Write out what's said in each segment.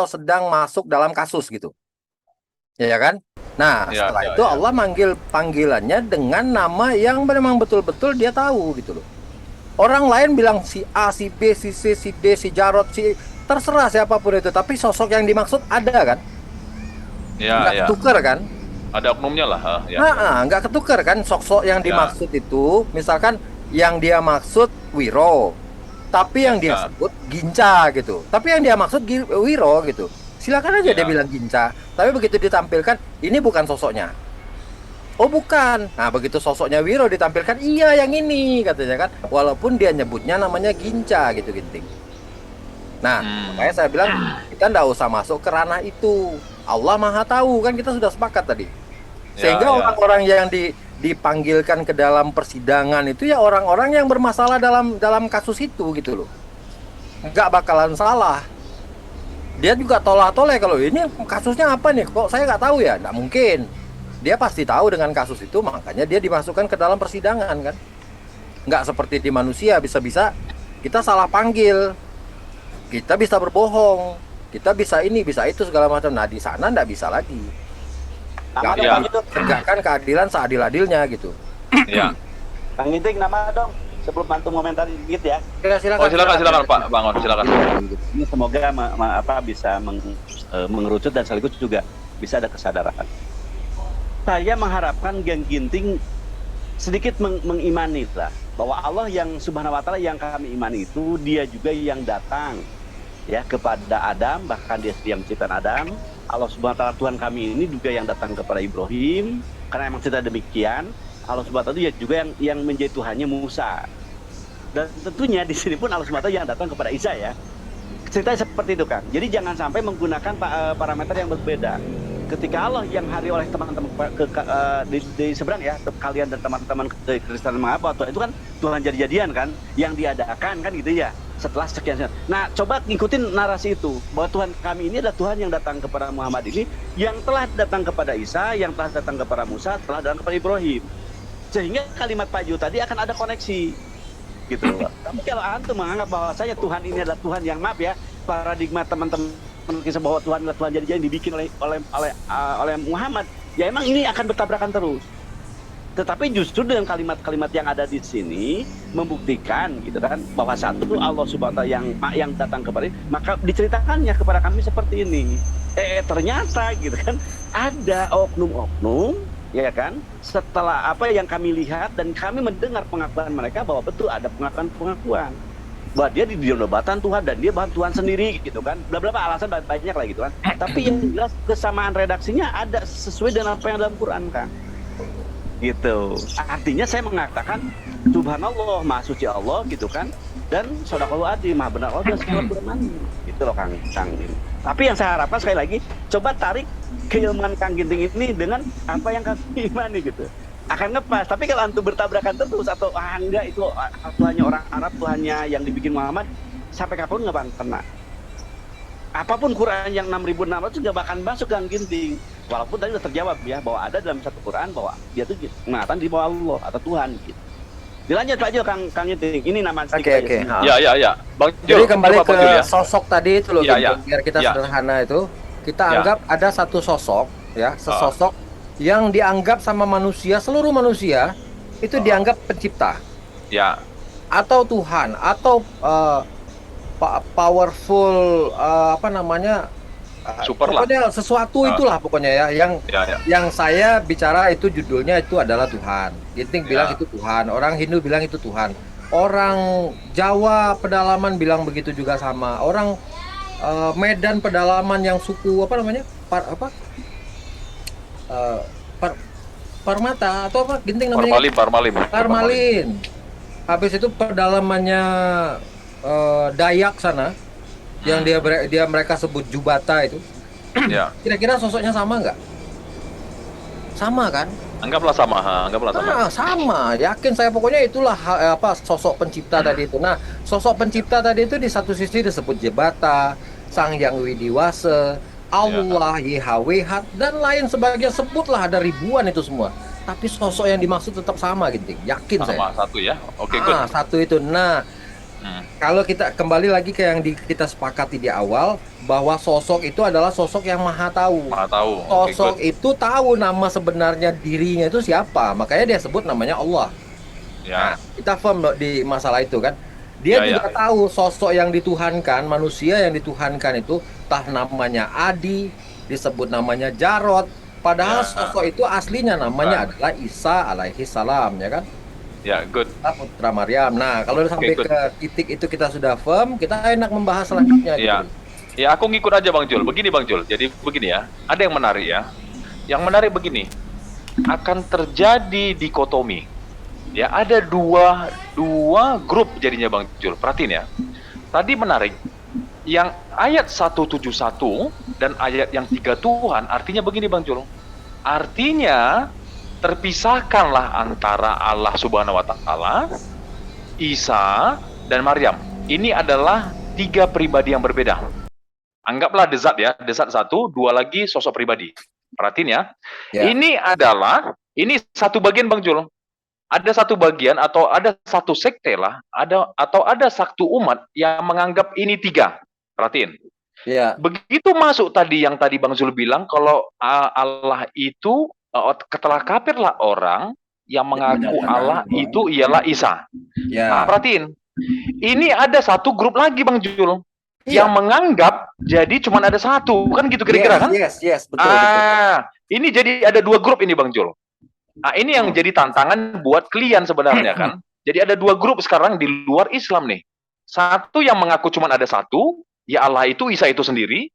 sedang masuk dalam kasus gitu. Ya kan? Nah, setelah itu Allah manggil panggilannya dengan nama yang memang betul-betul dia tahu gitu loh. Orang lain bilang si A, si B, si C, si D, si Jarot, si terserah siapapun itu, tapi sosok yang dimaksud ada kan? Nggak ketukar kan? Ada oknumnya lah, ya. Nah, nggak ketukar kan sosok yang dimaksud itu, misalkan yang dia maksud Wiro, tapi yang dia sebut Ginca gitu. Tapi yang dia maksud Wiro gitu. Silakan aja dia bilang Ginca. Tapi begitu ditampilkan, ini bukan sosoknya. Oh bukan. Nah begitu sosoknya Wiro ditampilkan, iya yang ini katanya kan. Walaupun dia nyebutnya namanya Ginca gitu Ginting. Nah makanya saya bilang kita nggak usah masuk ke ranah itu. Allah Maha Tahu kan kita sudah sepakat tadi. Sehingga orang-orang yang dipanggilkan ke dalam persidangan itu ya orang-orang yang bermasalah dalam kasus itu gitu loh. Nggak bakalan salah. Dia juga tolak-tolak kalau ini kasusnya apa nih? Kok saya nggak tahu ya? Nggak mungkin. Dia pasti tahu dengan kasus itu, makanya dia dimasukkan ke dalam persidangan kan. Nggak seperti di manusia, bisa-bisa kita salah panggil. Kita bisa berbohong. Kita bisa ini, bisa itu segala macam. Nah di sana nggak bisa lagi. Nggak tegakkan keadilan seadil-adilnya gitu. Iya. Kang Ginting nama dong. Sebelum mantu komentar dikit ya. Silakan Pak Bangun, silakan. Ini semoga bisa mengerucut dan sekaligus juga bisa ada kesadaran. Saya mengharapkan Kang Ginting sedikit mengimani lah bahwa Allah yang Subhanahu wa taala yang kami imani itu dia juga yang datang ya kepada Adam, bahkan dia yang menciptakan Adam. Allah Subhanahu wa taala Tuhan kami ini juga yang datang kepada Ibrahim, karena emang cerita demikian. Allah Subhanahu wa taala juga yang menjadi Tuhannya Musa. Dan tentunya di sini pun Allah SWT yang datang kepada Isa ya. Ceritanya seperti itu kan. Jadi jangan sampai menggunakan parameter yang berbeda. Ketika Allah yang hari oleh teman-teman di seberang ya, kalian dan teman-teman Kristen mengapa itu kan Tuhan jadi-jadian kan, yang diadakan kan gitu ya. Setelah sekian. Nah, coba ngikutin narasi itu bahwa Tuhan kami ini adalah Tuhan yang datang kepada Muhammad ini, yang telah datang kepada Isa, yang telah datang kepada Musa, telah datang kepada Ibrahim. Sehingga kalimat Pak Ju tadi akan ada koneksi. Gitu. Tapi kalau antum menganggap bahwa saya Tuhan ini adalah Tuhan yang maaf ya, paradigma teman-teman kisah bahwa Tuhan adalah Tuhan jadi dibikin oleh Muhammad, ya emang ini akan bertabrakan terus. Tetapi justru dengan kalimat-kalimat yang ada di sini membuktikan gitu kan bahwa satu Allah Subhanahu wa taala yang datang kepada, maka diceritakannya kepada kami seperti ini. Ternyata gitu kan ada oknum-oknum ya kan, setelah apa yang kami lihat dan kami mendengar pengakuan mereka bahwa betul ada pengakuan bahwa dia di jabatan Tuhan dan dia bahan Tuhan sendiri gitu kan, bla bla alasan banyak lah gitu kan. Tapi yang jelas kesamaan redaksinya ada sesuai dengan apa yang dalam Quran kan gitu. Artinya saya mengatakan Subhanallah, Maha Suci Allah gitu kan, dan Shadaqallahu Adzim, Maha benar Allah dan segala firman gitu loh Kang. Tapi yang saya harapkan sekali lagi, coba tarik keilmuan Kang Ginting ini dengan apa yang kami imani gitu, akan ngepas. Tapi kalau antum bertabrakan terus atau enggak itu Tuhannya orang Arab, Tuhannya yang dibikin Muhammad, sampai kapan nggak bang kena. Apapun Quran yang 6.600 nggak bakal masuk Kang Ginting. Walaupun tadi sudah terjawab ya bahwa ada dalam satu Quran bahwa dia tuh mengatakan di bawah Allah atau Tuhan gitu. Dilanjut Pak Jo, Kang Ginting. Ini nama sedikit. Oke. Ya. Bang Jo, jadi kembali ke sosok tadi itu loh, biar kita sederhana itu. Kita anggap ada satu sosok ya, sesosok yang dianggap sama manusia, seluruh manusia itu dianggap pencipta. Ya. Atau Tuhan atau powerful super pokoknya sesuatu itulah pokoknya ya yang saya bicara itu judulnya itu adalah Tuhan. Ginting bilang itu Tuhan, orang Hindu bilang itu Tuhan, orang Jawa pedalaman bilang begitu juga sama, orang Medan pedalaman yang suku Parmata atau apa Ginting namanya? Parmalin. Habis itu pedalamannya Dayak sana yang mereka sebut Jubata itu. Ya. Kira-kira sosoknya sama nggak? Sama kan? Anggaplah sama. Sama. Yakin saya, pokoknya itulah sosok pencipta tadi itu. Nah, sosok pencipta tadi itu di satu sisi disebut Jebata, Sang Yang Widiwase, Allah, YHWH dan lain sebagainya, sebutlah ada ribuan itu semua. Tapi sosok yang dimaksud tetap sama gitu. Yakin sama, saya. Sama satu ya. Oke, satu itu. Nah, Kalau kita kembali lagi ke yang kita sepakati di awal, bahwa sosok itu adalah sosok yang maha tahu. Maha tahu. Oke, good. Sosok itu tahu nama sebenarnya dirinya itu siapa, makanya dia sebut namanya Allah. Nah, Ya. kita firm loh di masalah itu kan. Dia Ya, juga ya. tahu sosok yang dituhankan, manusia yang dituhankan itu tah namanya Adi, disebut namanya Jarot. Padahal Ya. sosok itu aslinya namanya Bukan. adalah Isa alaihi salam, ya kan? Ya, good. Kita putra Maryam. Nah, kalau udah Oke, sampai good. ke titik itu kita sudah firm, kita enak membahas selanjutnya gitu. Ya. Ya, aku ngikut aja Bang Jul. Begini Bang Jul. Jadi begini ya. Ada yang menarik ya. Yang menarik begini. Akan terjadi dikotomi. Ya, ada dua grup jadinya Bang Jul. Perhatiin ya. Tadi menarik. Yang ayat 171 dan ayat yang 3 Tuhan artinya begini Bang Jul. Artinya terpisahkanlah antara Allah Subhanahu wa taala, Isa dan Maryam. Ini adalah 3 pribadi yang berbeda. Anggaplah desat ya, desat 1, 2 lagi sosok pribadi. Perhatiin ya. Ya. Ini satu bagian Bang Jul. Ada satu bagian atau ada satu sekte lah, ada satu umat yang menganggap ini 3. Perhatiin. Ya. Begitu masuk tadi yang tadi Bang Zul bilang kalau Allah itu telah kafirlah orang yang mengaku Allah itu ialah Isa. Ya. Nah, perhatiin. Ini ada satu grup lagi Bang Jul yang Iya. menganggap jadi cuma ada satu, kan gitu kira-kira kan? Yes, betul, betul. Ini jadi ada 2 grup ini Bang Jul. Nah, ini yang jadi tantangan buat klien sebenarnya kan. Jadi ada 2 grup sekarang di luar Islam nih. Satu yang mengaku cuma ada satu, ya Allah itu Isa itu sendiri.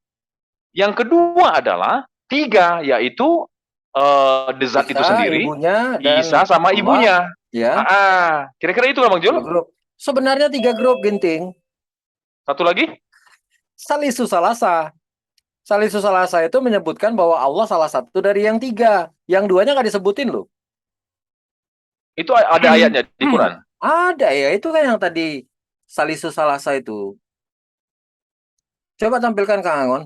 Yang kedua adalah 3, yaitu Dezat itu Isa, sendiri, ibunya, dan Isa sama Allah. ibunya. Ya. Kira-kira itu lah Bang Jul. Grup. Sebenarnya 3 grup, Ginting. Satu lagi? Salisu Salasa. Salisu Salasa itu menyebutkan bahwa Allah salah satu dari yang 3. Yang 2-nya nggak disebutin loh. Itu ada ayatnya di Quran. Ada ya, itu kan yang tadi Salisu Salasa itu. Coba tampilkan Kang Angon.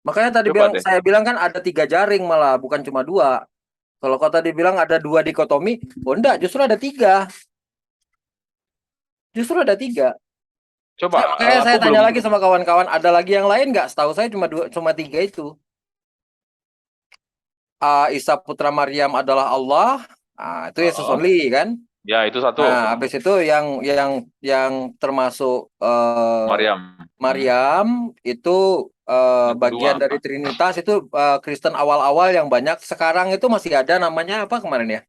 Makanya tadi saya bilang kan ada 3 jaring malah, bukan cuma 2. Kalau kau tadi bilang ada 2 dikotomi, oh enggak, justru ada 3. Justru ada 3. Coba. Makanya saya tanya lagi sama kawan-kawan, ada lagi yang lain nggak? Setahu saya cuma 3 itu. Isa putra Maryam adalah Allah. Itu Yesus only kan? Ya, itu satu. Nah, habis itu yang termasuk Maryam itu bagian dari Trinitas itu Kristen awal-awal yang banyak. Sekarang itu masih ada namanya apa kemarin ya?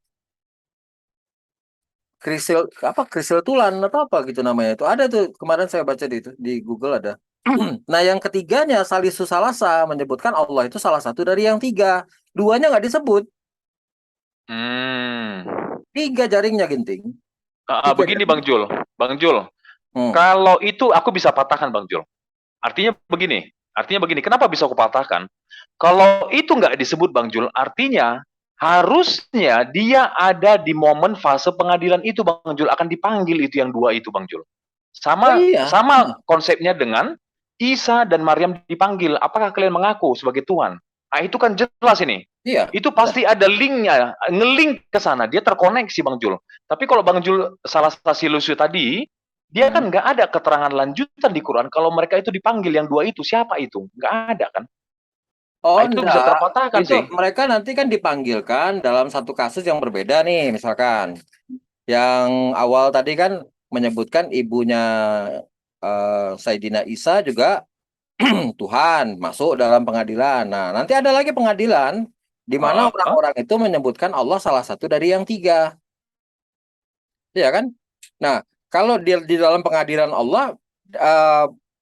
Krisil Tulan atau apa gitu namanya itu. Ada tuh kemarin saya baca di Google ada. Nah, yang ketiganya Salisu Salasa menyebutkan Allah itu salah satu dari yang 3. 2-nya nggak disebut. 3 jaringnya, Ginting. Begini Bang Jul. Kalau itu aku bisa patahkan Bang Jul. Artinya begini. Kenapa bisa aku patahkan? Kalau itu nggak disebut Bang Jul, artinya harusnya dia ada di momen fase pengadilan itu Bang Jul, akan dipanggil itu yang 2 itu Bang Jul. Sama konsepnya dengan Isa dan Maryam dipanggil. Apakah kalian mengaku sebagai Tuhan? Nah, itu kan jelas ini. Iya. Itu pasti ada linknya, ngelink ke sana. Dia terkoneksi Bang Jul. Tapi kalau Bang Jul salah Salisu tadi, dia kan nggak ada keterangan lanjutan di Quran. Kalau mereka itu dipanggil yang 2 itu, siapa itu? Nggak ada kan? Oh, itu bisa terpatahkan itu sih. Mereka nanti kan dipanggilkan dalam satu kasus yang berbeda nih, misalkan. Yang awal tadi kan menyebutkan ibunya Sayyidina Isa juga Tuhan, masuk dalam pengadilan. Nah, nanti ada lagi pengadilan di mana orang-orang itu menyebutkan Allah salah satu dari yang 3. Iya kan? Nah, kalau di dalam pengadilan Allah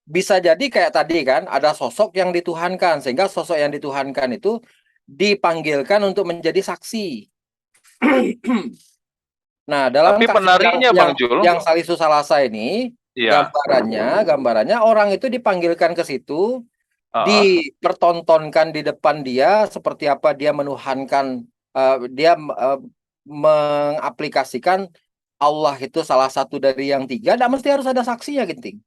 bisa jadi kayak tadi kan, ada sosok yang dituhankan, sehingga sosok yang dituhankan itu dipanggilkan untuk menjadi saksi. Nah, dalam kasus yang Salisu Salasa ini, gambarannya orang itu dipanggilkan ke situ, dipertontonkan di depan dia seperti apa dia menuhankan, dia mengaplikasikan Allah itu salah satu dari yang 3. Tidak mesti harus ada saksinya, Ginting.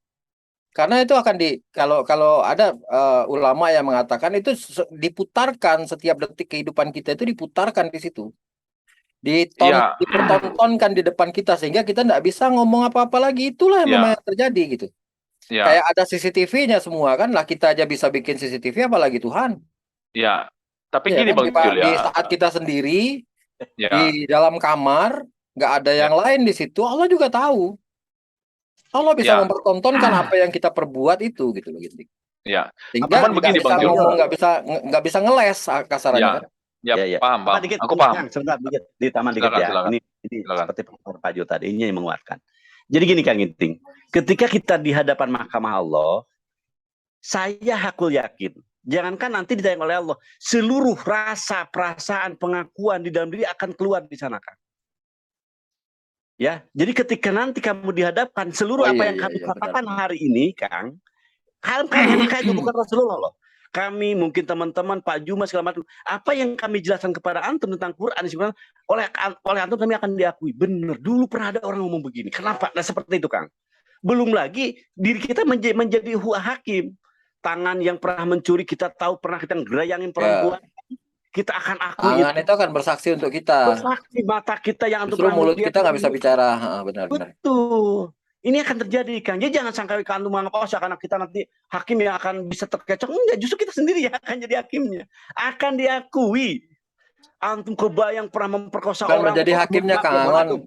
Karena itu akan kalau ada ulama yang mengatakan itu diputarkan setiap detik kehidupan kita itu diputarkan di situ. Ya, dipertontonkan di depan kita sehingga kita nggak bisa ngomong apa-apa lagi. Itulah yang memang ya, yang terjadi gitu. ya, Kayak ada CCTV-nya semua kan, lah kita aja bisa bikin CCTV apalagi Tuhan. ya. Tapi Ya gini kan Bang Jul di ya, saat kita sendiri ya, di dalam kamar nggak ada ya, yang lain di situ, Allah juga tahu. Allah bisa ya, mempertontonkan apa yang kita perbuat itu gitu loh gitu. ya. Sehingga Apa Cuman nggak begini bisa Bang Jul, ngomong, nggak bisa ngeles kasarannya kan. ya, ya, ya, ya. paham, Apa paham. dikit, Aku dikit, paham. Kang, sebentar dikit, di taman dikit Silakan, ya. silakan, Ini silakan. seperti Pak Ju tadi, ini yang menguatkan. Jadi gini Kang Ginting, ketika kita di hadapan mahkamah Allah, saya hakul yakin, jangankan nanti ditanya oleh Allah, seluruh rasa, perasaan, pengakuan di dalam diri akan keluar di sana, Kang. Ya, jadi ketika nanti kamu dihadapkan, seluruh Oh apa iya yang iya kami iya benar. katakan hari ini, Kang, kalian itu bukan Rasulullah loh. Kami mungkin teman-teman Pak Juma segala macam, apa yang kami jelaskan kepada antum tentang Quran sebenarnya oleh antum kami akan diakui. Benar, dulu pernah ada orang ngomong begini. Kenapa? Nah seperti itu, Kang. Belum lagi diri kita menjadi hakim. Tangan yang pernah mencuri kita tahu, pernah kita gerayangin Ya, perempuan, kita akan akui tangan itu. itu akan bersaksi untuk kita. Bersaksi mata kita yang antum Justru pernah mulut melihat. kita nggak bisa bicara. Benar-benar. Betul. Ini akan terjadi, Kang. Jadi jangan sangka antum menganggap, oh seakan kita nanti hakim yang akan bisa terkecoh. Enggak, justru kita sendiri yang akan jadi hakimnya. Akan diakui. Antum kebayang pernah memperkosa Dan orang, menjadi oh, hakimnya maaf ya, Kang Bang Angon, Antum.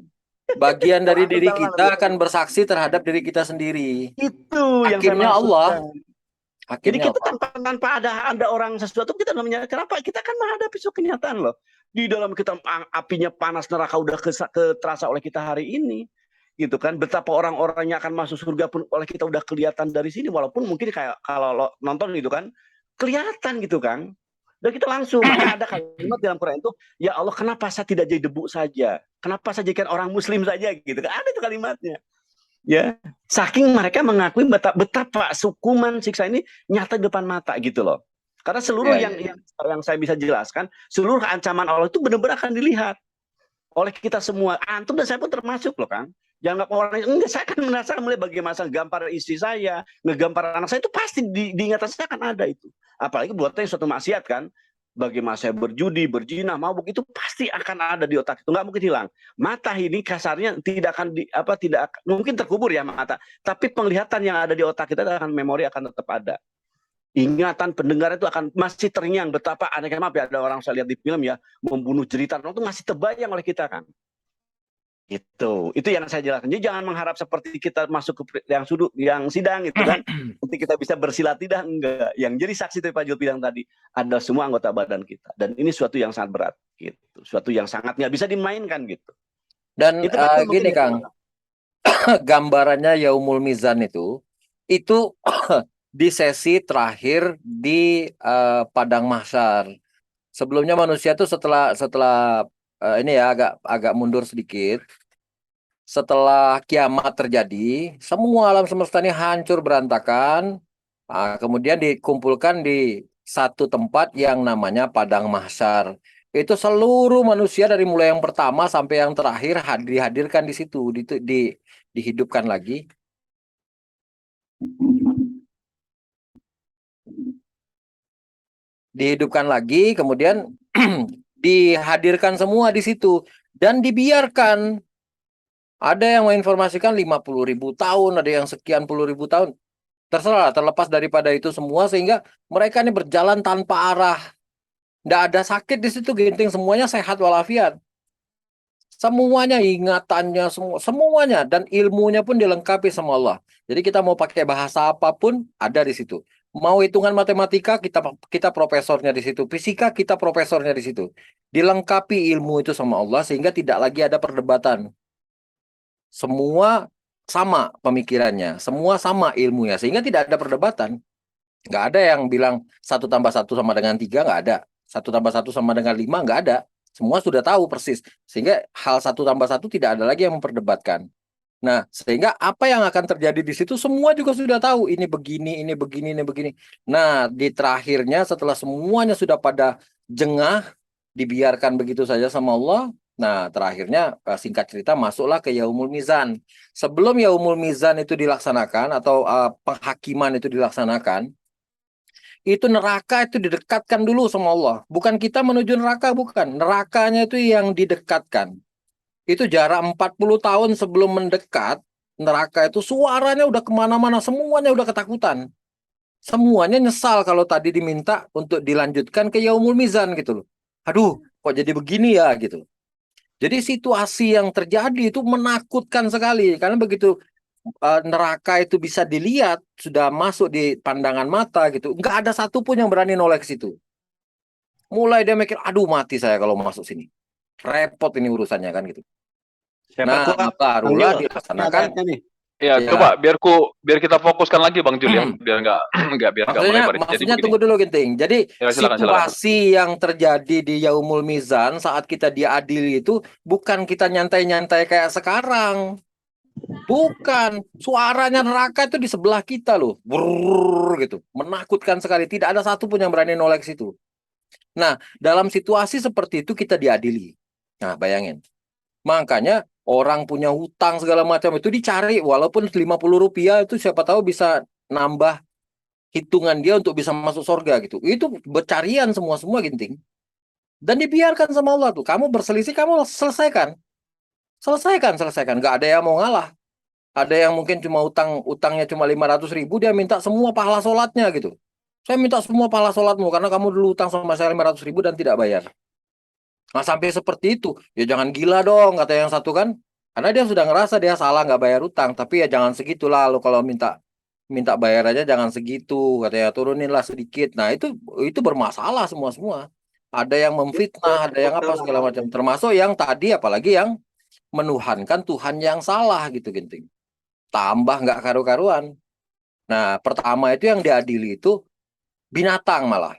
bagian Kalau dari antum diri tahu lah kita lebih. akan bersaksi terhadap diri kita sendiri. Itu yang saya Hakimnya Allah. maksudkan. Jadi Hakimnya kita Allah. tanpa ada orang sesuatu, kita namanya kenapa kita akan menghadapi suatu kenyataan loh. Di dalam kita apinya panas neraka udah terasa oleh kita hari ini. Gitu kan, betapa orang-orangnya akan masuk surga pun oleh kita udah kelihatan dari sini, walaupun mungkin kayak kalau lo nonton gitu kan kelihatan gitu kan, dan kita langsung maka ada kalimat dalam Quran itu, ya Allah kenapa saya tidak jadi debu saja, kenapa saya jadikan orang muslim saja gitu kan, ada itu kalimatnya ya, saking mereka mengakui betapa hukuman siksa ini nyata di depan mata gitu loh, karena seluruh Ya, ya, ya. yang saya bisa jelaskan, seluruh ancaman Allah itu benar-benar akan dilihat oleh kita semua, antum dan saya pun termasuk loh Kang. Jangan orang enggak, saya akan merasakan mulai bagaimana gambar istri saya, ngegambar anak saya itu pasti diingatan saya akan ada itu. Apalagi buatnya suatu maksiat kan. Bagaimana saya berjudi, berzina, mabuk itu pasti akan ada di otak itu, nggak mungkin hilang. Mata ini kasarnya tidak akan tidak mungkin terkubur ya mata, tapi penglihatan yang ada di otak kita akan memori akan tetap ada. Ingatan pendengar itu akan masih terngiang, betapa anehnya, maaf ya, ada orang saya lihat di film ya, membunuh jeritan itu masih terbayang oleh kita kan. Itu yang saya jelaskan. Jadi jangan mengharap seperti kita masuk ke yang sidang itu kan, nanti kita bisa bersilat, tidak, enggak. Yang jadi saksi dari Pak Jul bilang tadi ada semua anggota badan kita, dan ini suatu yang sangat berat gitu, suatu yang sangat nggak bisa dimainkan gitu. Dan Itu kan gini Kang, gambarannya Yaumul Mizan itu di sesi terakhir di padang mahsyar. Sebelumnya manusia tuh setelah setelah ini ya agak mundur sedikit. Setelah kiamat terjadi, semua alam semesta ini hancur berantakan. Kemudian dikumpulkan di satu tempat yang namanya padang mahsyar. Itu seluruh manusia dari mulai yang pertama sampai yang terakhir dihadirkan di situ, dihidupkan lagi. Dihidupkan lagi, kemudian dihadirkan semua di situ dan dibiarkan. Ada yang menginformasikan 50.000 tahun, ada yang sekian puluh ribu tahun. Terserah, terlepas daripada itu semua, sehingga mereka ini berjalan tanpa arah. Nggak ada sakit di situ, Ginting. Semuanya sehat walafiat. Semuanya, ingatannya, semuanya. Dan ilmunya pun dilengkapi sama Allah. Jadi kita mau pakai bahasa apapun, ada di situ. Mau hitungan matematika, kita profesornya di situ. Fisika, kita profesornya di situ. Dilengkapi ilmu itu sama Allah, sehingga tidak lagi ada perdebatan. Semua sama pemikirannya, semua sama ilmunya, sehingga tidak ada perdebatan. Nggak ada yang bilang 1+1 sama dengan 3, nggak ada. 1+1 sama dengan 5, nggak ada. Semua sudah tahu persis. Sehingga hal 1+1 tidak ada lagi yang memperdebatkan. Nah, sehingga apa yang akan terjadi di situ semua juga sudah tahu. Ini begini, ini begini, ini begini. Nah, di terakhirnya setelah semuanya sudah pada jengah, dibiarkan begitu saja sama Allah. Nah, terakhirnya singkat cerita masuklah ke Yaumul Mizan. Sebelum Yaumul Mizan itu dilaksanakan atau penghakiman itu dilaksanakan, Itu neraka itu didekatkan dulu sama Allah. Bukan kita menuju neraka, bukan. Nerakanya itu yang didekatkan. Itu jarak 40 tahun sebelum mendekat, neraka itu suaranya udah kemana-mana, semuanya udah ketakutan. Semuanya nyesal kalau tadi diminta untuk dilanjutkan ke Yaumul Mizan gitu loh. Aduh, kok jadi begini ya gitu. Jadi situasi yang terjadi itu menakutkan sekali. Karena begitu neraka itu bisa dilihat, sudah masuk di pandangan mata gitu. Nggak ada satupun yang berani noleh ke situ. Mulai dia mikir, aduh mati saya kalau masuk sini. Repot ini urusannya kan gitu. Siapa Nah, kuat? Bang barulah Jul, dilaksanakan. ayatnya nih. Ya, Ya, coba biar kita fokuskan lagi Bang Jul ya, biar nggak biar nggak maksudnya, melebar. Jadi maksudnya begini. tunggu dulu Genting. Jadi Ya, silakan. situasi yang terjadi di Yaumul Mizan saat kita diadili itu bukan kita nyantai-nyantai kayak sekarang. Bukan. Suaranya neraka itu di sebelah kita loh. Brrrr, gitu. Menakutkan sekali. Tidak ada satupun yang berani noleh ke situ. Nah, dalam situasi seperti itu kita diadili. Nah, bayangin. Makanya orang punya hutang segala macam itu dicari. Walaupun Rp50 itu siapa tahu bisa nambah hitungan dia untuk bisa masuk surga gitu. Itu bercarian semua Ginting. Dan dibiarkan sama Allah tuh. Kamu berselisih, kamu selesaikan. Selesaikan. Nggak ada yang mau ngalah. Ada yang mungkin cuma utangnya cuma 500.000, dia minta semua pahala sholatnya gitu. Saya minta semua pahala sholatmu karena kamu dulu utang sama saya 500.000 dan tidak bayar. Nah sampai seperti itu, ya jangan gila dong kata yang satu kan. Karena dia sudah ngerasa dia salah nggak bayar utang, tapi ya jangan segitulah lo kalau minta minta bayar aja jangan segitu, katanya turuninlah sedikit. Nah itu bermasalah semua. Ada yang memfitnah, ada yang apa segala macam. Termasuk yang tadi apalagi yang menuhankan Tuhan yang salah gitu Genting. Tambah nggak karu-karuan. Nah, pertama itu yang diadili itu binatang malah.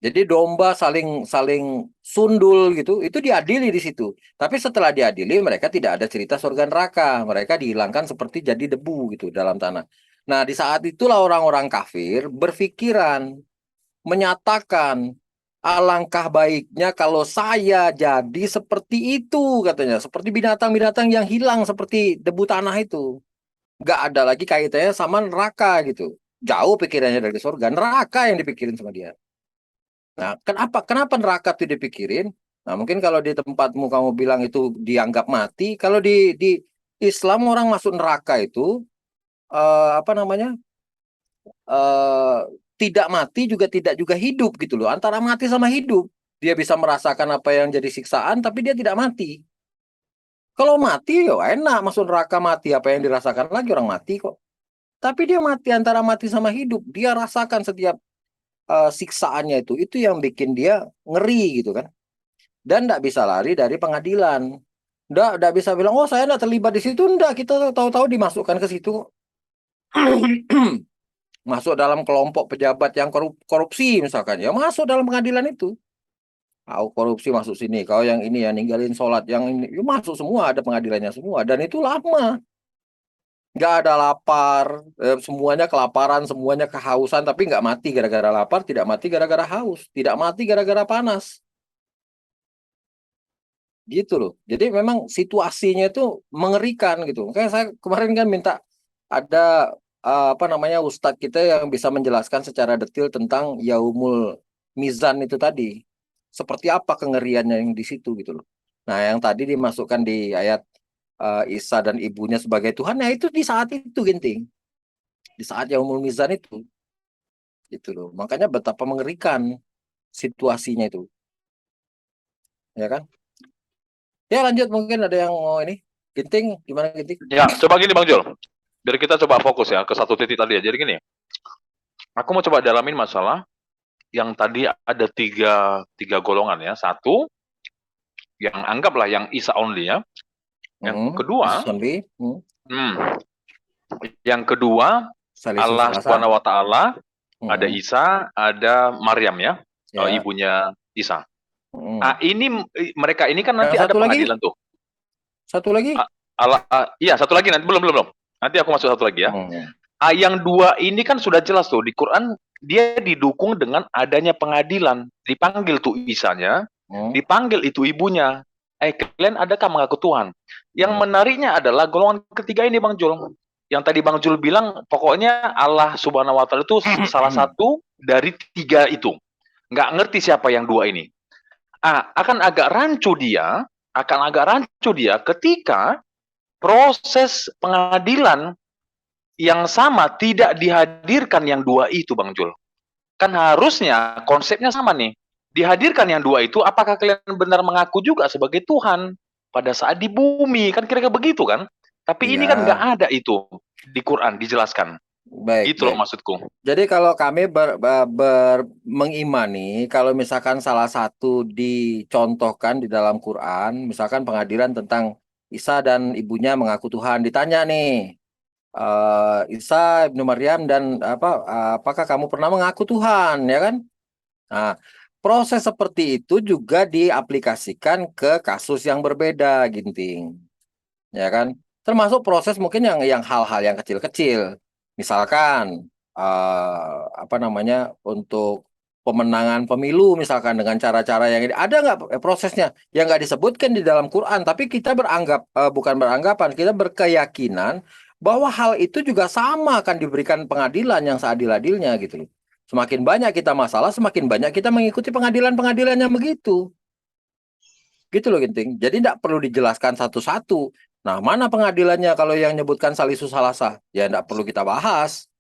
Jadi domba saling saling sundul gitu, itu diadili di situ. Tapi setelah diadili mereka tidak ada cerita surga neraka, mereka dihilangkan seperti jadi debu gitu dalam tanah. Nah, di saat itulah orang-orang kafir berpikiran menyatakan alangkah baiknya kalau saya jadi seperti itu katanya, seperti binatang-binatang yang hilang seperti debu tanah itu. Nggak ada lagi kaitannya sama neraka gitu. Jauh pikirannya dari surga, neraka yang dipikirin sama dia. Nah, kenapa neraka itu dipikirin? Nah, mungkin kalau di tempatmu kamu bilang itu dianggap mati, kalau di Islam orang masuk neraka itu apa namanya? eh, Tidak mati juga tidak juga hidup gitu loh. Antara mati sama hidup. Dia bisa merasakan apa yang jadi siksaan tapi dia tidak mati. Kalau mati ya enak masuk neraka mati, apa yang dirasakan lagi orang mati kok. Tapi dia mati antara mati sama hidup. Dia rasakan setiap siksaannya itu. Itu yang bikin dia ngeri gitu kan. Dan tidak bisa lari dari pengadilan. Nggak bisa bilang, oh saya tidak terlibat di situ. Nggak, kita tahu-tahu dimasukkan ke situ. Masuk dalam kelompok pejabat yang korupsi misalkan. Ya masuk dalam pengadilan itu. Kau korupsi masuk sini. Kau yang ini ya ninggalin sholat. Yang ini ya, masuk semua. Ada pengadilannya semua. Dan itu lama. Nggak ada lapar, semuanya kelaparan, semuanya kehausan, tapi nggak mati gara-gara lapar, tidak mati gara-gara haus, tidak mati gara-gara panas, gitu loh. Jadi memang situasinya itu mengerikan gitu. Makanya saya kemarin kan minta ada apa namanya ustadz kita yang bisa menjelaskan secara detail tentang Yaumul Mizan itu tadi, seperti apa kengeriannya yang di situ gitu loh. Nah yang tadi dimasukkan di ayat Isa dan ibunya sebagai Tuhan, nah itu di saat itu Ginting. Di saat Yaumul Mizan itu gitu loh. Makanya betapa mengerikan situasinya itu, ya kan? Ya lanjut mungkin ada yang mau ini. Ginting, gimana Ginting? Ya, coba gini Bang Jul. Biar kita coba fokus ya ke satu titik tadi ya. Jadi gini, aku mau coba dalamin masalah yang tadi ada tiga golongan ya. Satu, yang anggaplah yang Isa only ya. Yang kedua, yang kedua Allah Subhanahu wa Ta'ala, ada Isa, ada Maryam ya, ibunya Isa. Nah, ini mereka ini kan nanti ada pengadilan tuh. Satu lagi? Iya, satu lagi nanti belum. Nanti aku masuk satu lagi ya. Yang dua ini kan sudah jelas tuh di Quran dia didukung dengan adanya pengadilan. Dipanggil tuh Isanya, dipanggil itu ibunya. Kalian adakah mengaku Tuhan? Yang menariknya adalah golongan ketiga ini Bang Jul. Yang tadi Bang Jul bilang pokoknya Allah Subhanahu wa Ta'ala itu salah satu dari tiga itu. Nggak ngerti siapa yang dua ini. Akan agak rancu dia ketika proses pengadilan yang sama tidak dihadirkan yang dua itu, Bang Jul. Kan harusnya konsepnya sama nih. Dihadirkan yang dua itu, apakah kalian benar mengaku juga sebagai Tuhan pada saat di bumi? Kan kira-kira begitu kan? Tapi ini kan nggak Iya. ada itu di Quran dijelaskan. Baik, Gitu loh baik. maksudku. Jadi kalau kami mengimani, kalau misalkan salah satu dicontohkan di dalam Quran, misalkan pengadilan tentang Isa dan ibunya mengaku Tuhan, ditanya nih, Isa ibnu Maryam dan apakah kamu pernah mengaku Tuhan, ya kan? Nah, proses seperti itu juga diaplikasikan ke kasus yang berbeda, Ginting, ya kan? Termasuk proses mungkin yang hal-hal yang kecil-kecil, misalkan apa namanya, untuk pemenangan pemilu misalkan dengan cara-cara yang ini ada nggak prosesnya yang nggak disebutkan di dalam Quran, tapi kita bukan beranggapan, kita berkeyakinan bahwa hal itu juga sama akan diberikan pengadilan yang seadil-adilnya gitu loh. Semakin banyak kita masalah, semakin banyak kita mengikuti pengadilan-pengadilan yang begitu. Gitu loh, Ginting. Jadi tidak perlu dijelaskan satu-satu. Nah, mana pengadilannya kalau yang nyebutkan salisu salasa? Ya tidak perlu kita bahas.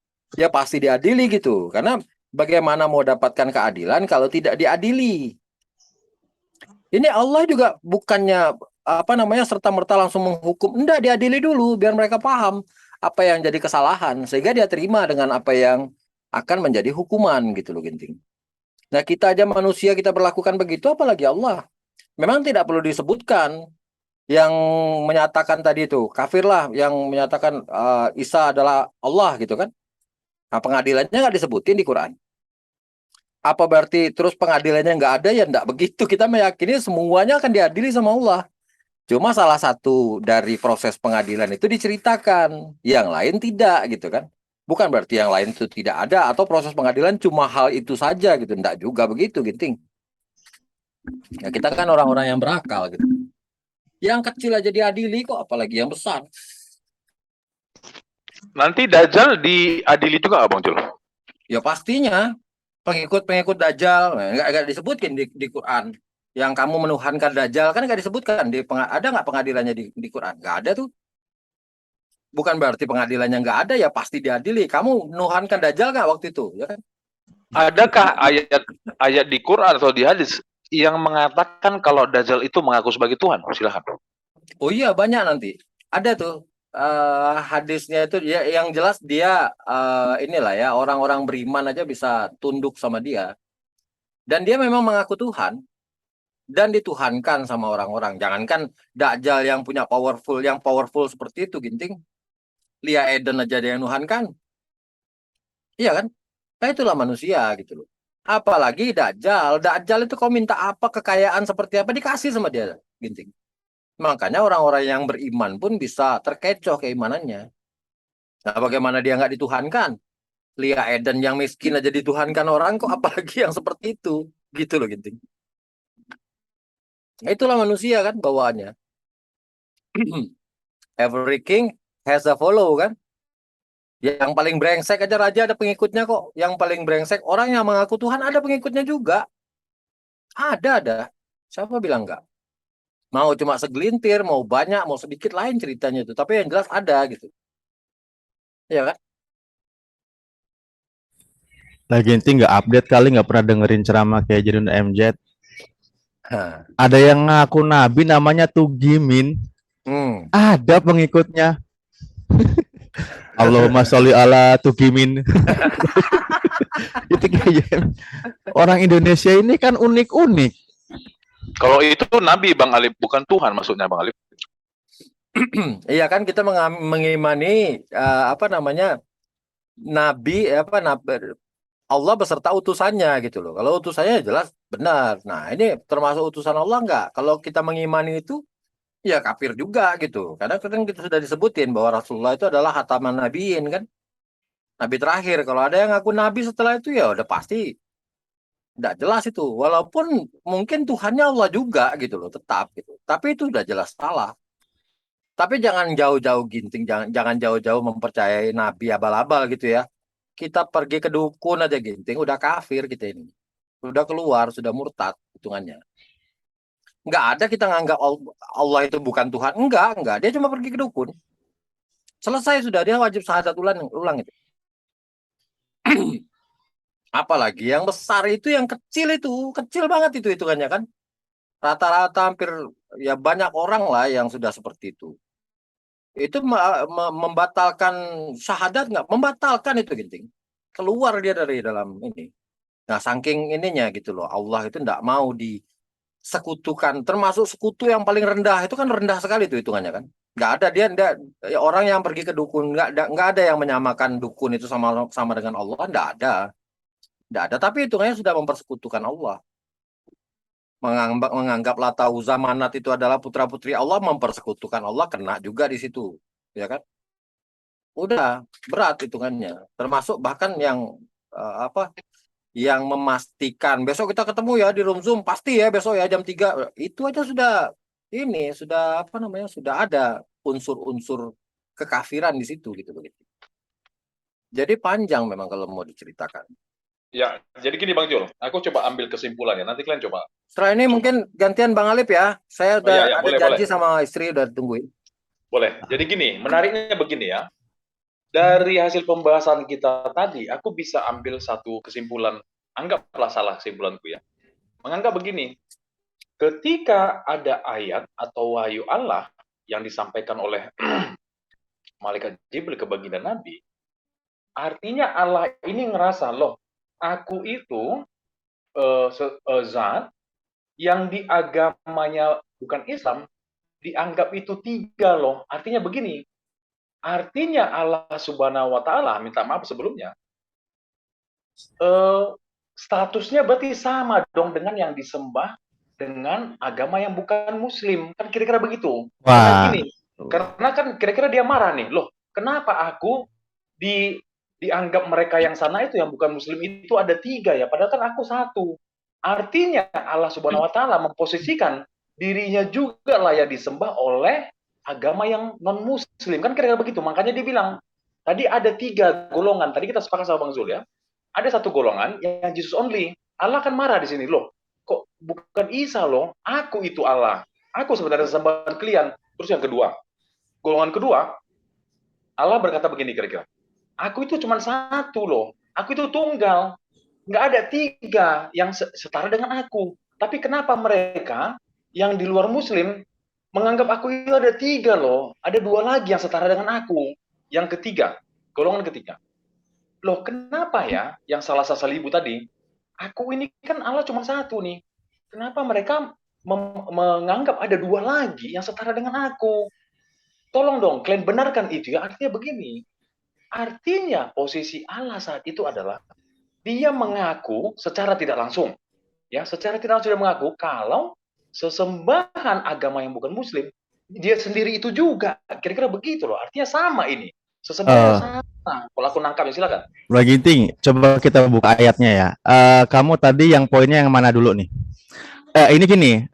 Ya pasti diadili gitu. Karena bagaimana mau dapatkan keadilan kalau tidak diadili? Ini Allah juga bukannya apa namanya serta-merta langsung menghukum. Enggak, diadili dulu biar mereka paham apa yang jadi kesalahan sehingga dia terima dengan apa yang akan menjadi hukuman gitu loh, Ginting. Nah, kita aja manusia kita berlakukan begitu, apalagi Allah. Memang tidak perlu disebutkan yang menyatakan tadi itu kafirlah, yang menyatakan Isa adalah Allah gitu kan. Nah, pengadilannya nggak disebutin di Quran. Apa berarti terus pengadilannya nggak ada? Ya nggak begitu. Kita meyakini semuanya akan diadili sama Allah. Cuma salah satu dari proses pengadilan itu diceritakan, yang lain tidak gitu kan. Bukan berarti yang lain itu tidak ada atau proses pengadilan cuma hal itu saja gitu. Nggak juga begitu, Ginting. Ya kita kan orang-orang yang berakal gitu. Yang kecil aja diadili kok, apalagi yang besar. Nanti Dajjal diadili juga nggak, Bang Jul? Ya pastinya pengikut-pengikut Dajjal nggak disebutkan di Quran. Yang kamu menuhankan Dajjal kan nggak disebutkan ada nggak pengadilannya di Quran? Nggak ada tuh. Bukan berarti pengadilannya nggak ada, ya pasti diadili. Kamu menuhankan Dajjal nggak waktu itu, ya kan? Adakah ayat di Quran atau di hadis yang mengatakan kalau Dajjal itu mengaku sebagai Tuhan? Silahkan. Oh iya, banyak nanti. Ada tuh hadisnya itu ya, yang jelas dia inilah ya, orang-orang beriman aja bisa tunduk sama dia. Dan dia memang mengaku Tuhan dan dituhankan sama orang-orang. Jangankan Dajjal yang powerful seperti itu, Ginting. Lia Eden aja dia yang nuhankan. Iya kan? Nah, itulah manusia gitu loh. Apalagi Dajjal. Dajjal itu kau minta apa, kekayaan seperti apa, dikasih sama dia, Ginting. Makanya orang-orang yang beriman pun bisa terkecoh keimanannya. Nah, bagaimana dia nggak dituhankan? Lia Eden yang miskin aja dituhankan orang, kok apalagi yang seperti itu. Gitu loh, Ginting. Nah, itulah manusia kan bawaannya. Every king has a follow kan. Yang paling brengsek aja raja ada pengikutnya kok. Yang paling brengsek orang yang mengaku Tuhan ada pengikutnya juga. Ada. Siapa bilang enggak? Mau cuma segelintir, mau banyak, mau sedikit, lain ceritanya itu. Tapi yang jelas ada gitu. Iya kan? Lagi inti nggak update kali, nggak pernah dengerin ceramah kayak Jadun MZ. Hah. Ada yang ngaku nabi namanya Tugimin. Ada pengikutnya. Allahumma sholli ala Tugimin. Itu kayak orang Indonesia ini kan unik-unik. Kalau itu Nabi, Bang Alif, bukan Tuhan maksudnya, Bang Alif. Iya kan, kita mengimani apa namanya, nabi Allah beserta utusannya gitu loh. Kalau utusannya jelas benar. Nah, ini termasuk utusan Allah enggak? Kalau kita mengimani itu ya kafir juga gitu. Karena kan kita sudah disebutin bahwa Rasulullah itu adalah khataman nabiin kan. Nabi terakhir. Kalau ada yang ngaku nabi setelah itu ya udah pasti enggak jelas itu. Walaupun mungkin Tuhannya Allah juga gitu loh, tetap gitu. Tapi itu udah jelas salah. Tapi jangan jauh-jauh, Ginting, jangan jauh-jauh mempercayai nabi abal-abal gitu ya. kita pergi ke dukun aja Ginting, udah kafir kita ini. Udah keluar, sudah murtad hitungannya. Nggak ada kita nganggap Allah itu bukan Tuhan. Enggak. Dia cuma pergi ke dukun. Selesai sudah, dia wajib syahadat ulang itu. Apalagi yang besar itu, yang kecil banget itu hitungannya kan. Rata-rata hampir ya banyak orang lah yang sudah seperti itu. Itu membatalkan syahadat nggak? Membatalkan itu Ginting. Keluar dia dari dalam ini. Nah, saking ininya gitu loh. Allah itu nggak mau disekutukan. Termasuk sekutu yang paling rendah itu kan rendah sekali itu hitungannya kan. Nggak ada orang yang pergi ke dukun, nggak ada yang menyamakan dukun itu sama dengan Allah, nggak ada. Tapi hitungannya sudah mempersekutukan Allah. Menganggap Lata Uzza Manat itu adalah putra-putri Allah, mempersekutukan Allah, kena juga di situ, ya kan? Udah berat hitungannya. Termasuk bahkan yang yang memastikan besok kita ketemu ya di room Zoom, pasti ya besok ya jam 3. Itu aja sudah sudah ada unsur-unsur kekafiran di situ gitu begitu. Jadi panjang memang kalau mau diceritakan. Ya, jadi gini Bang Jul, aku coba ambil kesimpulannya. Nanti kalian coba. Setelah ini mungkin gantian Bang Alip ya. Saya udah ada boleh, janji sama istri, udah tungguin. Boleh. Jadi gini, menariknya begini ya. Dari hasil pembahasan kita tadi, aku bisa ambil satu kesimpulan. Anggaplah salah kesimpulanku ya. Menganggap begini, ketika ada ayat atau wahyu Allah yang disampaikan oleh malaikat Jibril ke baginda Nabi, artinya Allah ini ngerasa, loh, aku itu zat yang di agamanya bukan Islam, dianggap itu 3 loh. Artinya begini, artinya Allah Subhanahu wa Ta'ala, minta maaf sebelumnya, statusnya berarti sama dong dengan yang disembah dengan agama yang bukan Muslim, kan kira-kira begitu. Karena gini, karena kan kira-kira dia marah nih, loh, kenapa aku dianggap mereka yang sana itu yang bukan Muslim itu ada 3 ya, padahal kan aku 1. Artinya Allah Subhanahu Wa Taala memposisikan dirinya juga layak disembah oleh agama yang non Muslim, kan kira-kira begitu. Makanya dia bilang tadi ada 3 golongan. Tadi kita sepakat sama Bang Zul ya. Ada 1 golongan yang Jesus only. Allah kan marah di sini, loh. Kok bukan Isa loh? Aku itu Allah. Aku sebenarnya sembahan kalian. Terus yang kedua, golongan kedua, Allah berkata begini kira-kira. Aku itu cuma 1 loh. Aku itu tunggal. Nggak ada 3 yang setara dengan aku. Tapi kenapa mereka yang di luar Muslim menganggap aku itu ada 3 loh. Ada 2 lagi yang setara dengan aku. Yang ketiga, golongan ketiga. Loh, kenapa ya yang salah sasalibu tadi? Aku ini kan Allah cuma 1 nih. Kenapa mereka menganggap ada 2 lagi yang setara dengan aku? Tolong dong, kalian benarkan itu ya. Artinya begini. Artinya posisi Allah saat itu adalah dia mengaku secara tidak langsung. Ya, secara tidak langsung dia mengaku kalau sesembahan agama yang bukan Muslim, dia sendiri itu juga. Kira-kira begitu loh. Artinya sama ini. Sesembahan sama. Kalau aku nangkap, silakan. Bang Ginting, coba kita buka ayatnya ya. Kamu tadi yang poinnya yang mana dulu nih? Ini gini,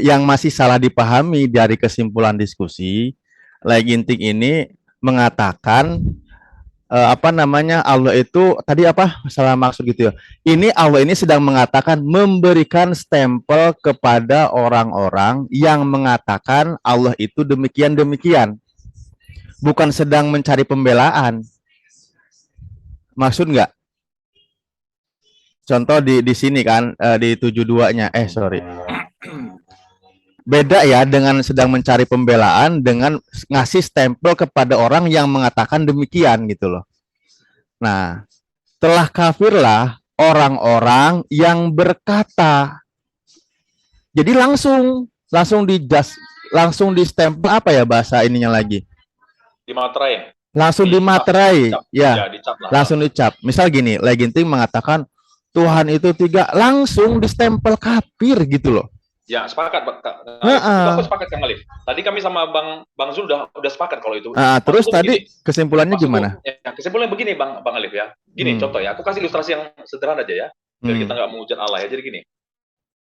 yang masih salah dipahami dari kesimpulan diskusi, Ginting ini mengatakan Allah itu tadi apa salah maksud gitu ya. Ini Allah ini sedang mengatakan memberikan stempel kepada orang-orang yang mengatakan Allah itu demikian. Bukan sedang mencari pembelaan. Maksud nggak? Contoh di sini kan di 72-nya. Sorry. Beda ya dengan sedang mencari pembelaan dengan ngasih stempel kepada orang yang mengatakan demikian gitu loh. Nah, telah kafirlah orang-orang yang berkata. Jadi langsung di stempel apa ya bahasa ininya lagi? Dimaterai. Langsung dimaterai. Ya, dicap lah. langsung dicap. Misal gini, Ginting mengatakan Tuhan itu 3, langsung di stempel kafir gitu loh. Ya, sepakat, aku sepakat Kang Alif. Tadi kami sama Bang Zul udah sepakat kalau itu. Terus tadi kesimpulannya gimana? Ya, kesimpulannya begini Bang Alif ya. Gini contoh ya, aku kasih ilustrasi yang sederhana aja ya. Biar kita nggak menghujat Allah ya. Jadi gini,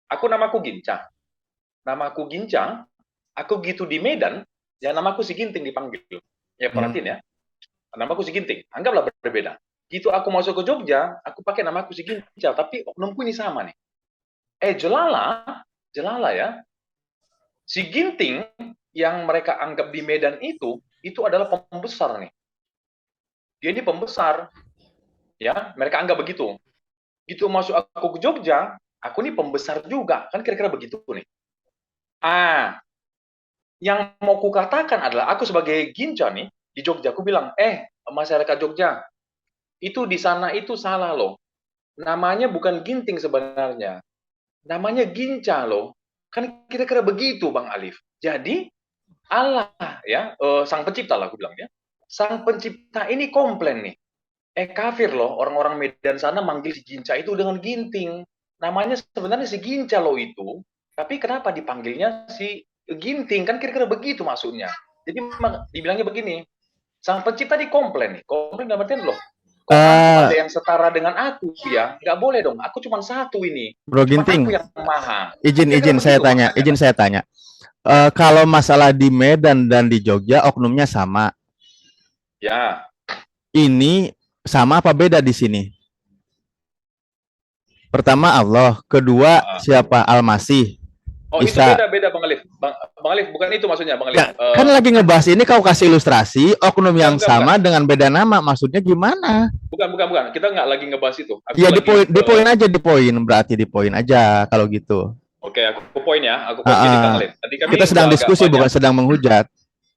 namaku Ginca. Aku gitu di Medan, ya namaku si Ginting dipanggil. Ya perhatiin ya. Namaku si Ginting, anggaplah berbeda. Gitu aku masuk ke Jogja, aku pakai nama aku si Ginjal, tapi oknumku ini sama nih. Jelala, Jelala ya, si Ginting yang mereka anggap di Medan itu adalah pembesar nih. Dia ini pembesar, ya, mereka anggap begitu. Gitu masuk aku ke Jogja, aku ini pembesar juga, kan kira-kira begitu nih. Yang mau kukatakan adalah aku sebagai Ginca nih di Jogja, aku bilang, masyarakat Jogja, itu di sana itu salah loh. Namanya bukan Ginting sebenarnya, namanya Ginca loh. Kan kira-kira begitu Bang Alif. Jadi Allah ya, sang pencipta lah aku bilang ya. Sang pencipta ini komplain nih. Kafir loh, orang-orang Medan sana manggil si Ginca itu dengan Ginting. Namanya sebenarnya si Ginca loh itu, tapi kenapa dipanggilnya si Ginting? Kan kira-kira begitu maksudnya. Jadi dibilangnya begini, sang pencipta dikomplain nih. Komplain dalam artian loh, kok ada yang setara dengan aku ya? Nggak boleh dong, aku cuma satu ini. Bro Cuma Ginting, aku yang maha. izin saya tanya, izin saya tanya. Kalau masalah di Medan dan di Jogja oknumnya sama. Ya. Ini sama apa beda di sini? Pertama Allah, kedua siapa? Al-Masih. Oh, Isa. itu beda Bang Alif. Bang Alif, bukan itu maksudnya Bang Alif. Ya, kan lagi ngebahas ini kau kasih ilustrasi oknum yang sama dengan beda nama. Maksudnya gimana? Bukan. Kita nggak lagi ngebahas itu. Ya di poin aja, berarti di poin aja kalau gitu. Oke, aku poin ya. Aku poin gini Bang Alif. Tadi kami kita sedang diskusi bukan sedang menghujat.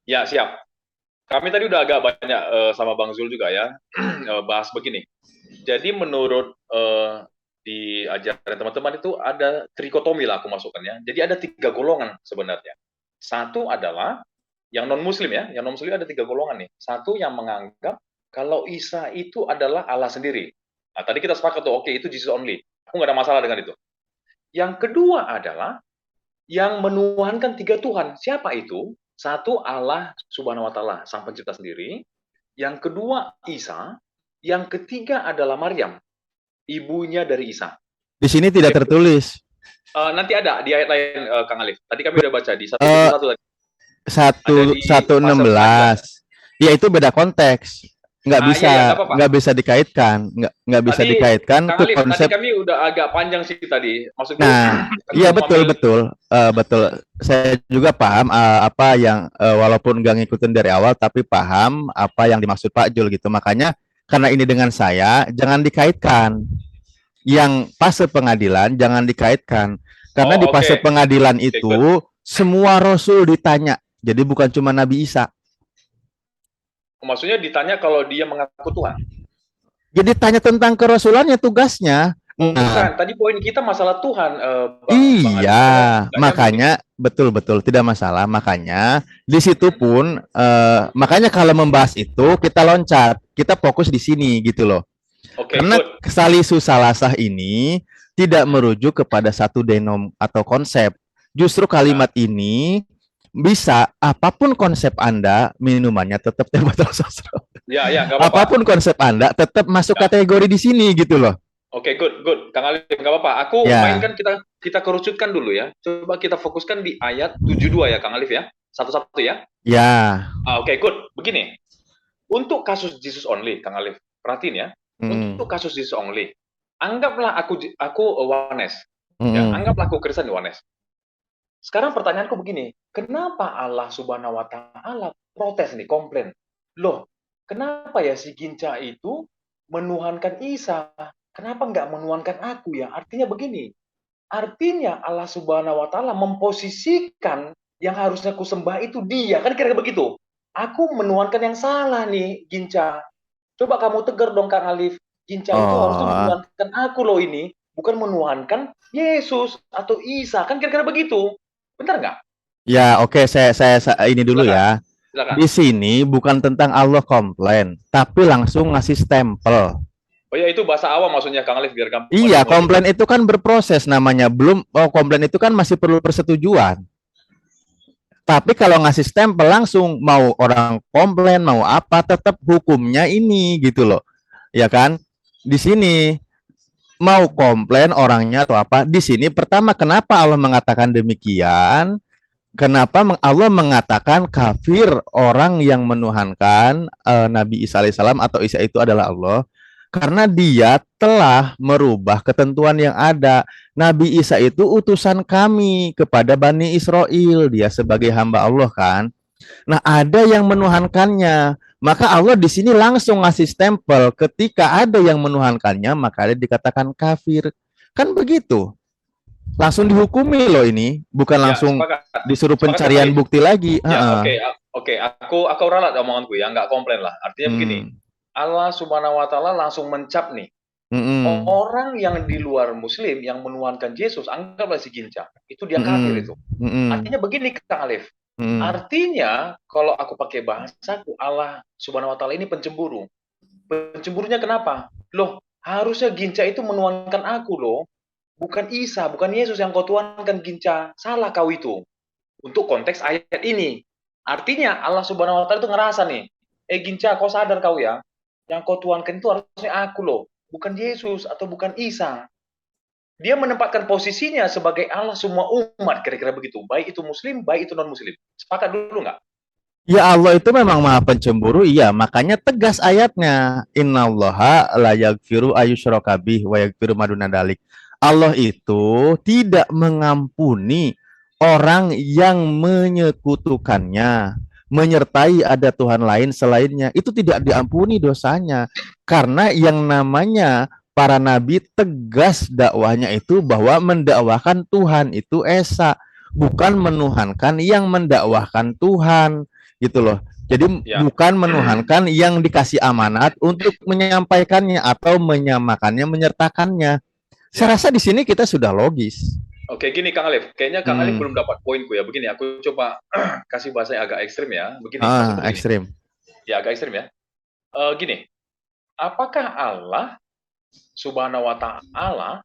Ya, siap. Kami tadi udah agak banyak sama Bang Zul juga ya bahas begini. Jadi menurut di ajaran teman-teman itu ada trikotomi lah aku masukkannya. Jadi ada 3 golongan sebenarnya. Satu adalah yang non Muslim ya, yang non Muslim ada 3 golongan nih. Satu yang menganggap kalau Isa itu adalah Allah sendiri. Nah, tadi kita sepakat tuh, oke, itu Jesus only. Aku nggak ada masalah dengan itu. Yang kedua adalah yang menuhankan 3 Tuhan. Siapa itu? Satu Allah Subhanahu wa taala, sang pencipta sendiri. Yang kedua Isa, yang ketiga adalah Maryam, ibunya dari Isa. Di sini tidak tertulis. Nanti ada di ayat lain Kang Alif. Tadi kami udah baca di 1:1 tadi. 1:16. Ya itu beda konteks. Nggak bisa dikaitkan, nggak bisa dikaitkan Kang Alif, konsep. Tadi kami udah agak panjang sih tadi. Maksudnya. Nah, iya betul. Saya juga paham apa yang walaupun nggak ngikutin dari awal, tapi paham apa yang dimaksud Pak Jul gitu. Makanya karena ini dengan saya, jangan dikaitkan. Yang fase pengadilan jangan dikaitkan. Karena di fase pengadilan itu semua Rasul ditanya. Jadi bukan cuma Nabi Isa. Maksudnya ditanya kalau dia mengaku Tuhan. Jadi tanya tentang kerasulannya, tugasnya. Bukan, tadi poin kita masalah Tuhan. Iya, makanya betul tidak masalah. Makanya di situ pun, makanya kalau membahas itu kita loncat, kita fokus di sini gitu loh. Karena Salisu Salasah ini tidak merujuk kepada satu denom atau konsep. Justru kalimat ini bisa apapun konsep Anda, minumannya tetap teh botol sosro. Ya, nggak apa-apa. Apapun konsep Anda tetap masuk kategori di sini gitu loh. Oke, good. Kang Alif, nggak apa-apa. Aku mainkan kita kerucutkan dulu ya. Coba kita fokuskan di ayat 72 ya, Kang Alif ya. Satu-satu ya. Ya. Oke, good. Begini. Untuk kasus Jesus only, Kang Alif, perhatiin ya. Untuk kasus Jesus only, anggaplah aku Wanes. Ya, anggaplah aku Kristen Wanes. Sekarang pertanyaanku begini, kenapa Allah Subhanahu wa taala protes nih, komplain? Loh, kenapa ya si Ginca itu menuhankan Isa? Kenapa nggak menuhankan aku ya? Artinya begini, artinya Allah Subhanahu wa taala memposisikan yang harusnya aku sembah itu dia, kan kira-kira begitu. Aku menuhankan yang salah nih, Ginca. Coba kamu tegar dong Kang Alif, Ginca itu harusnya menuhankan aku loh ini, bukan menuhankan Yesus atau Isa, kan kira-kira begitu. Benar nggak? Ya, oke, saya ini dulu. Silakan. Ya. Di sini bukan tentang Allah komplain, tapi langsung ngasih stempel. Oh ya, itu bahasa awam maksudnya Kang Alif biar gampang. Iya, komplain itu kan berproses namanya. Komplain itu kan masih perlu persetujuan. Tapi kalau ngasih stempel langsung, mau orang komplain mau apa, tetap hukumnya ini gitu loh. Ya kan? Di sini mau komplain orangnya atau apa, di sini pertama kenapa Allah mengatakan demikian? Kenapa Allah mengatakan kafir orang yang menuhankan Nabi Isa alaihissalam atau Isa itu adalah Allah? Karena dia telah merubah ketentuan yang ada. Nabi Isa itu utusan kami kepada Bani Israel. Dia sebagai hamba Allah kan. Nah, ada yang menuhankannya. Maka Allah di sini langsung ngasih stempel. Ketika ada yang menuhankannya, maka dia dikatakan kafir. Kan begitu. Langsung dihukumi loh ini. Bukan Ya, langsung sepakat. disuruh Sepakat, pencarian Kang Alif. bukti lagi. Ya, oke. Aku ralat omonganku ya, nggak komplain lah. Artinya begini, Hmm. Allah Subhanahu wa taala langsung mencap nih. Mm-mm. Orang yang di luar muslim yang menuhankan Yesus, anggaplah si Ginca, itu dia kafir Mm-mm. itu. Mm-mm. Artinya begini Kang Alif. Mm-mm. Artinya kalau aku pakai bahasaku, Allah Subhanahu wa taala ini pencemburu. Pencemburunya kenapa? Loh, harusnya Ginca itu menuhankan aku loh. Bukan Isa, bukan Yesus yang kau tuhankan, Ginca. Salah kau itu. Untuk konteks ayat ini. Artinya Allah Subhanahu wa taala itu ngerasa nih, Ginca, kau sadar kau ya, yang kau tuhankan itu harusnya aku loh, bukan Yesus atau bukan Isa. Dia menempatkan posisinya sebagai Allah semua umat, kira-kira begitu. Baik itu muslim, baik itu non-muslim. Sepakat dulu nggak? Ya Allah itu memang maha pencemburu, iya. Makanya tegas ayatnya. Innallaha la yaghfiru ayyusyraka bih wa yaghfiru ma duna dzalik. Allah itu tidak mengampuni orang yang menyekutukannya, menyertai ada Tuhan lain selainnya. Itu tidak diampuni dosanya. Karena yang namanya para nabi tegas dakwahnya itu bahwa mendakwakan Tuhan itu esa, bukan menuhankan yang mendakwahkan Tuhan. Gitu loh. Jadi Ya. bukan menuhankan yang dikasih amanat untuk menyampaikannya atau menyamakannya, menyertakannya. Saya rasa di sini kita sudah logis. Oke, gini Kang Alif. Kayaknya Kang Alif belum dapat poinku ya. Begini, aku coba kasih bahasa yang agak ekstrim ya. Begini, maksudnya begini. Ekstrim. Ya, agak ekstrim ya. Gini, apakah Allah Subhanahu wa taala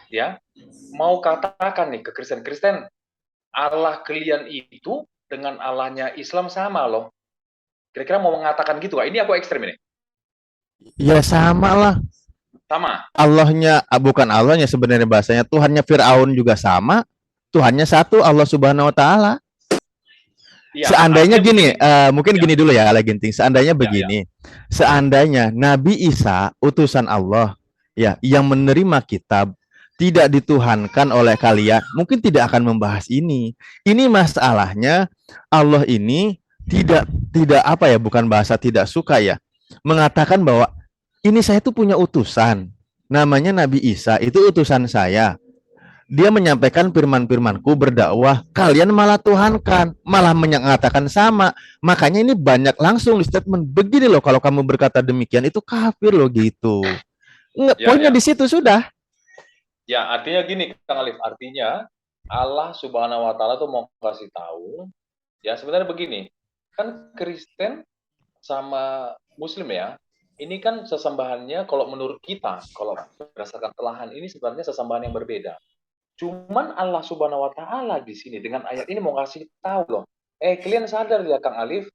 ya mau katakan nih ke Kristen-Kristen, Allah kalian itu dengan Allahnya Islam sama loh. Kira-kira mau mengatakan gitu nggak? Ini aku ekstrim ini. Ya sama lah. Sama. Allahnya, bukan Allahnya sebenarnya bahasanya, Tuhannya Fir'aun juga sama. Tuhannya satu, Allah Subhanahu wa taala. Ya, Seandainya gini, mungkin ya. gini dulu ya, ala Ginting. Seandainya Ya, begini, seandainya Nabi Isa utusan Allah, ya, yang menerima kitab tidak dituhankan oleh kalian, mungkin tidak akan membahas ini. Ini masalahnya Allah ini tidak apa ya, bukan bahasa tidak suka ya, mengatakan bahwa ini saya tuh punya utusan, namanya Nabi Isa, itu utusan saya. Dia menyampaikan firman-firmanku, berdakwah, kalian malah tuhankan, malah mengatakan sama. Makanya ini banyak langsung di statement begini loh, kalau kamu berkata demikian itu kafir loh gitu. Poinnya di situ sudah. Ya, artinya gini Kang Alif, artinya Allah Subhanahu wa taala tuh mau kasih tahu ya sebenarnya begini. Kan Kristen sama Muslim ya, ini kan sesembahannya kalau menurut kita, kalau berdasarkan telahan ini sebenarnya sesembahan yang berbeda. Cuman Allah Subhanahu wa taala di sini dengan ayat ini mau kasih tahu loh. Kalian sadar ya Kang Alif,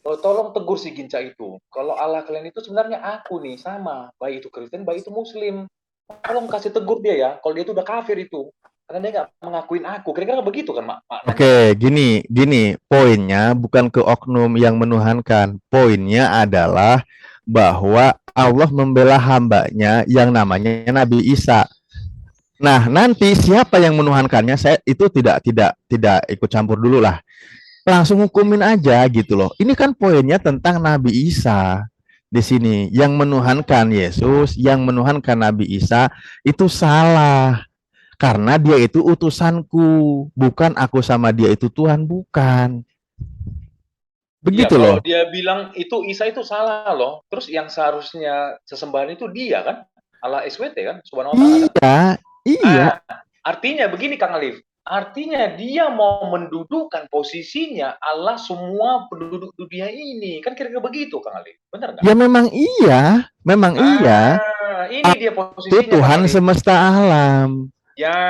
tolong tegur si Ginca itu. Kalau Allah kalian itu sebenarnya aku nih sama, baik itu Kristen, baik itu Muslim. Tolong kasih tegur dia ya, kalau dia itu udah kafir itu. Karena dia nggak mengakuin aku. Kira-kira begitu kan, Mak? Oke, gini, poinnya bukan ke oknum yang menuhankan. Poinnya adalah bahwa Allah membela hambanya yang namanya Nabi Isa. Nah, nanti siapa yang menuhankannya, saya itu tidak ikut campur dulu lah. Langsung hukumin aja gitu loh. Ini kan poinnya tentang Nabi Isa di sini. Yang menuhankan Yesus, yang menuhankan Nabi Isa itu salah. Karena dia itu utusanku, bukan aku sama dia itu Tuhan, bukan. Begitu ya, loh. Kalau dia bilang itu Isa itu salah loh. Terus yang seharusnya sesembahan itu dia kan? Allah SWT kan? Subhanahu wa ta'ala kan? Iya. Artinya begini Kang Alif. Artinya dia mau mendudukan posisinya Allah semua penduduk dunia ini. Kan kira-kira begitu Kang Alif. Benar nggak? Ya memang iya. Ini dia posisinya. Itu Tuhan semesta alam. Ya.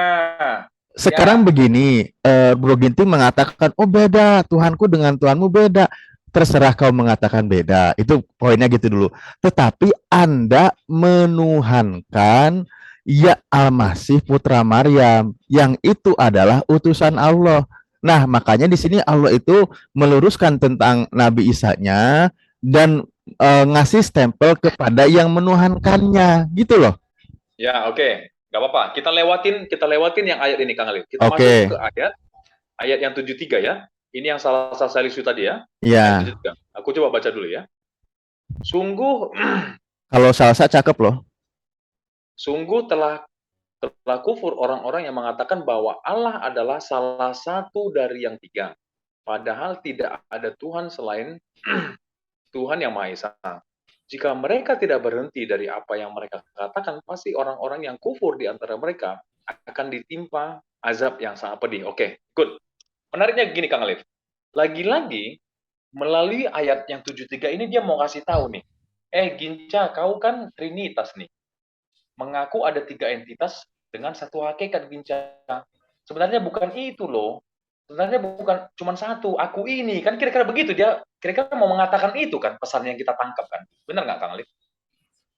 Sekarang begini, Bro Ginting mengatakan, oh beda, Tuhanku dengan Tuhanmu beda. Terserah kau mengatakan beda. Itu poinnya gitu dulu. Tetapi Anda menuhankan ya Al-Masih putra Maryam, yang itu adalah utusan Allah. Nah, makanya di sini Allah itu meluruskan tentang Nabi Isa-nya dan ngasih stempel kepada yang menuhankannya gitu loh. Ya, oke. Nggak apa-apa. Kita lewatin yang ayat ini, Kang Alif. Kita Oke. masuk ke ayat yang 73 ya. Ini yang salah satu isu tadi ya. Ya, Ayat 73. Aku coba baca dulu ya. Sungguh kalau salsa cakep loh. sungguh telah kufur orang-orang yang mengatakan bahwa Allah adalah salah satu dari yang tiga. Padahal tidak ada Tuhan selain Tuhan yang Maha Esa. Jika mereka tidak berhenti dari apa yang mereka katakan, pasti orang-orang yang kufur di antara mereka akan ditimpa azab yang sangat pedih. Oke, good. Menariknya gini, Kang Alif. Lagi-lagi, melalui ayat yang 73 ini dia mau kasih tahu nih, Ginca, kau kan Trinitas nih. Mengaku ada 3 entitas dengan satu hakikat, Ginca. Sebenarnya bukan itu loh. Sebenarnya bukan cuma satu, aku ini. Kan kira-kira begitu dia, kira-kira mau mengatakan itu kan pesan yang kita tangkap kan. Benar nggak, Kang Alif?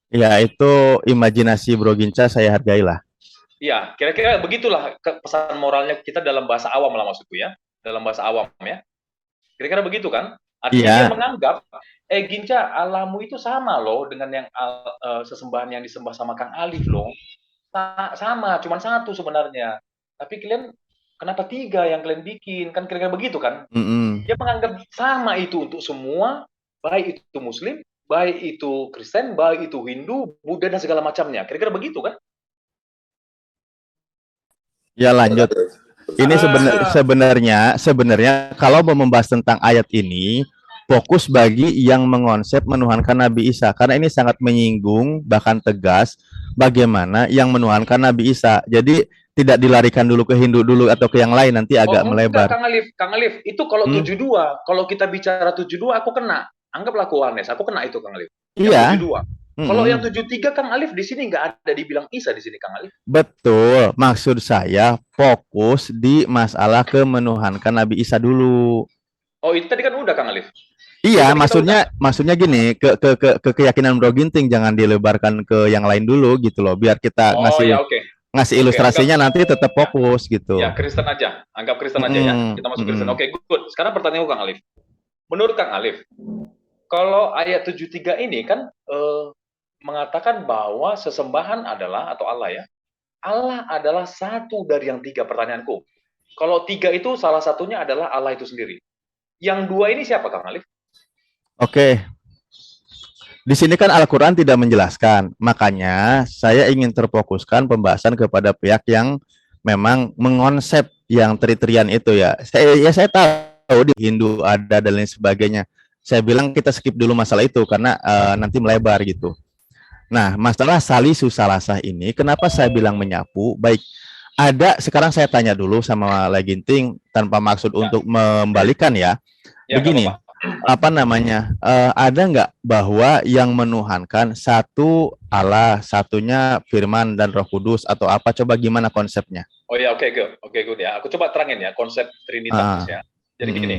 Ya, itu imajinasi Bro Ginca saya hargailah. Iya, kira-kira begitulah pesan moralnya kita dalam bahasa awam lah maksudku ya. Dalam bahasa awam ya. Kira-kira begitu kan? Artinya Iya, dia menganggap, Ginca, Allahmu itu sama loh dengan yang sesembahan yang disembah sama Kang Alif loh. Sama, cuma satu sebenarnya. Tapi kalian kenapa 3 yang kalian bikin? Kan kira-kira begitu kan? Dia menganggap sama itu untuk semua, baik itu Muslim, baik itu Kristen, baik itu Hindu, Buddha dan segala macamnya. Kira-kira begitu kan? ya lanjut. Ini sebenarnya kalau mau membahas tentang ayat ini, fokus bagi yang mengonsep menuhankan Nabi Isa, karena ini sangat menyinggung bahkan tegas bagaimana yang menuhankan Nabi Isa. Jadi tidak dilarikan dulu ke Hindu dulu atau ke yang lain, nanti agak melebar. Kang Alif, itu kalau 72, kalau kita bicara 72 aku kena. Anggaplah aku Anes, aku kena itu Kang Alif. Iya. Yang 72. Kalau yang 73 Kang Alif di sini nggak ada dibilang Isa di sini Kang Alif. Betul, maksud saya fokus di masalah kemenuhankan Nabi Isa dulu. Oh, itu tadi kan udah Kang Alif. Iya, maksudnya gini, ke keyakinan Bro Ginting jangan dilebarkan ke yang lain dulu gitu loh, biar kita ngasih ilustrasinya nanti tetap fokus gitu. Ya, Kristen aja. Anggap Kristen aja ya. Kita masuk Kristen. Oke, good. Sekarang pertanyaanku Kang Alif. Menurut Kang Alif, kalau ayat 73 ini kan mengatakan bahwa sesembahan adalah, atau Allah ya, Allah adalah satu dari yang 3, pertanyaanku. Kalau 3 itu salah satunya adalah Allah itu sendiri. Yang 2 ini siapa Kang Alif? Oke. Di sini kan Al-Quran tidak menjelaskan, makanya saya ingin terfokuskan pembahasan kepada pihak yang memang mengonsep yang teritorian itu ya. Saya tahu di Hindu ada dan lain sebagainya. Saya bilang kita skip dulu masalah itu karena nanti melebar gitu. Nah, masalah salisu salasah ini, kenapa saya bilang menyapu? Baik, ada sekarang saya tanya dulu sama Leginting tanpa maksud untuk membalikan ya. Begini, apa namanya? Ada nggak bahwa yang menuhankan satu Allah, satunya Firman dan Roh Kudus atau apa? Coba gimana konsepnya? Oh ya, oke good ya. Aku coba terangin ya konsep Trinitas ya. Jadi gini,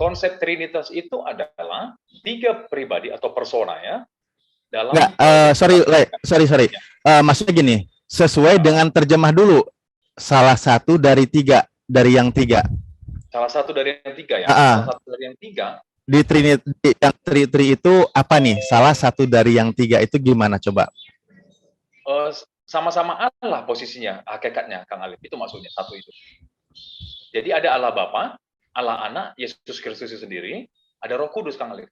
konsep Trinitas itu adalah 3 pribadi atau persona ya. Nggak, sorry. Maksudnya gini, sesuai dengan terjemah dulu, salah satu dari 3, dari yang 3. Salah satu dari yang 3 ya. Salah satu dari yang 3. Di Trinity, yang tri itu apa nih? Salah satu dari yang 3 itu gimana coba? Sama-sama Allah posisinya, hakikatnya Kang Alif. Itu maksudnya satu itu. Jadi ada Allah Bapa, Allah Anak, Yesus Kristus sendiri, ada Roh Kudus Kang Alif.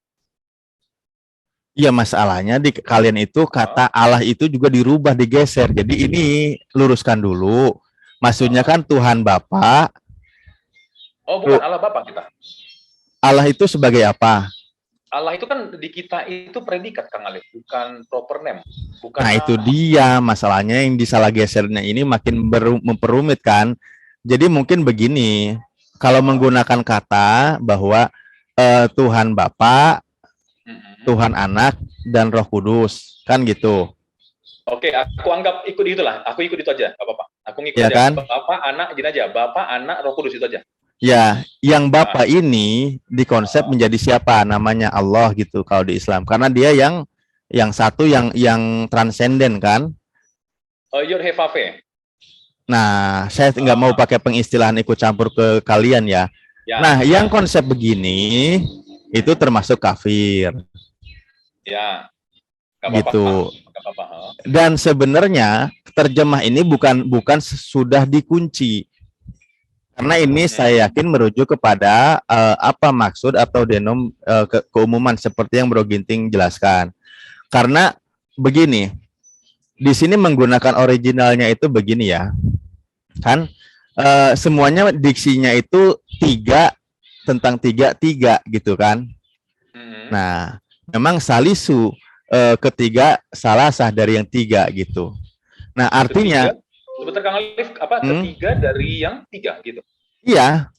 Iya, masalahnya di kalian itu kata Allah itu juga dirubah, digeser. Jadi ini luruskan dulu. Maksudnya kan Tuhan Bapa. Oh, bukan Allah Bapa kita. Allah itu sebagai apa? Allah itu kan di kita itu predikat Kang Alif, bukan proper name. Bukan. Nah, itu dia masalahnya yang disalah gesernya ini makin memperumit kan. Jadi mungkin begini, kalau menggunakan kata bahwa Tuhan Bapa, Tuhan Anak dan Roh Kudus, kan gitu. Oke, aku anggap ikut itulah. Aku ikut itu aja, nggak apa-apa. Aku ngikut ya aja. Kan? Bapak, Anak, gini aja. Bapak, Anak, Roh Kudus itu aja. Ya, yang Bapa ini dikonsep menjadi siapa? Namanya Allah gitu kalau di Islam. Karena dia yang satu yang transenden kan? Yod He Vav He. Nah, saya nggak mau pakai pengistilahan ikut campur ke kalian ya. Nah, yang konsep begini itu termasuk kafir. Ya, nggak apa-apa. gitu. Nggak apa-apa. Dan sebenarnya terjemah ini bukan sudah dikunci. Karena ini saya yakin merujuk kepada apa maksud atau denom keumuman seperti yang Bro Ginting jelaskan. Karena begini, di sini menggunakan originalnya itu begini ya, kan semuanya diksinya itu tiga tentang tiga gitu kan. Nah, memang salisu ketiga salasah dari yang tiga gitu. Nah, artinya sebentar Kang Alif, apa ketiga dari yang tiga gitu? Iya,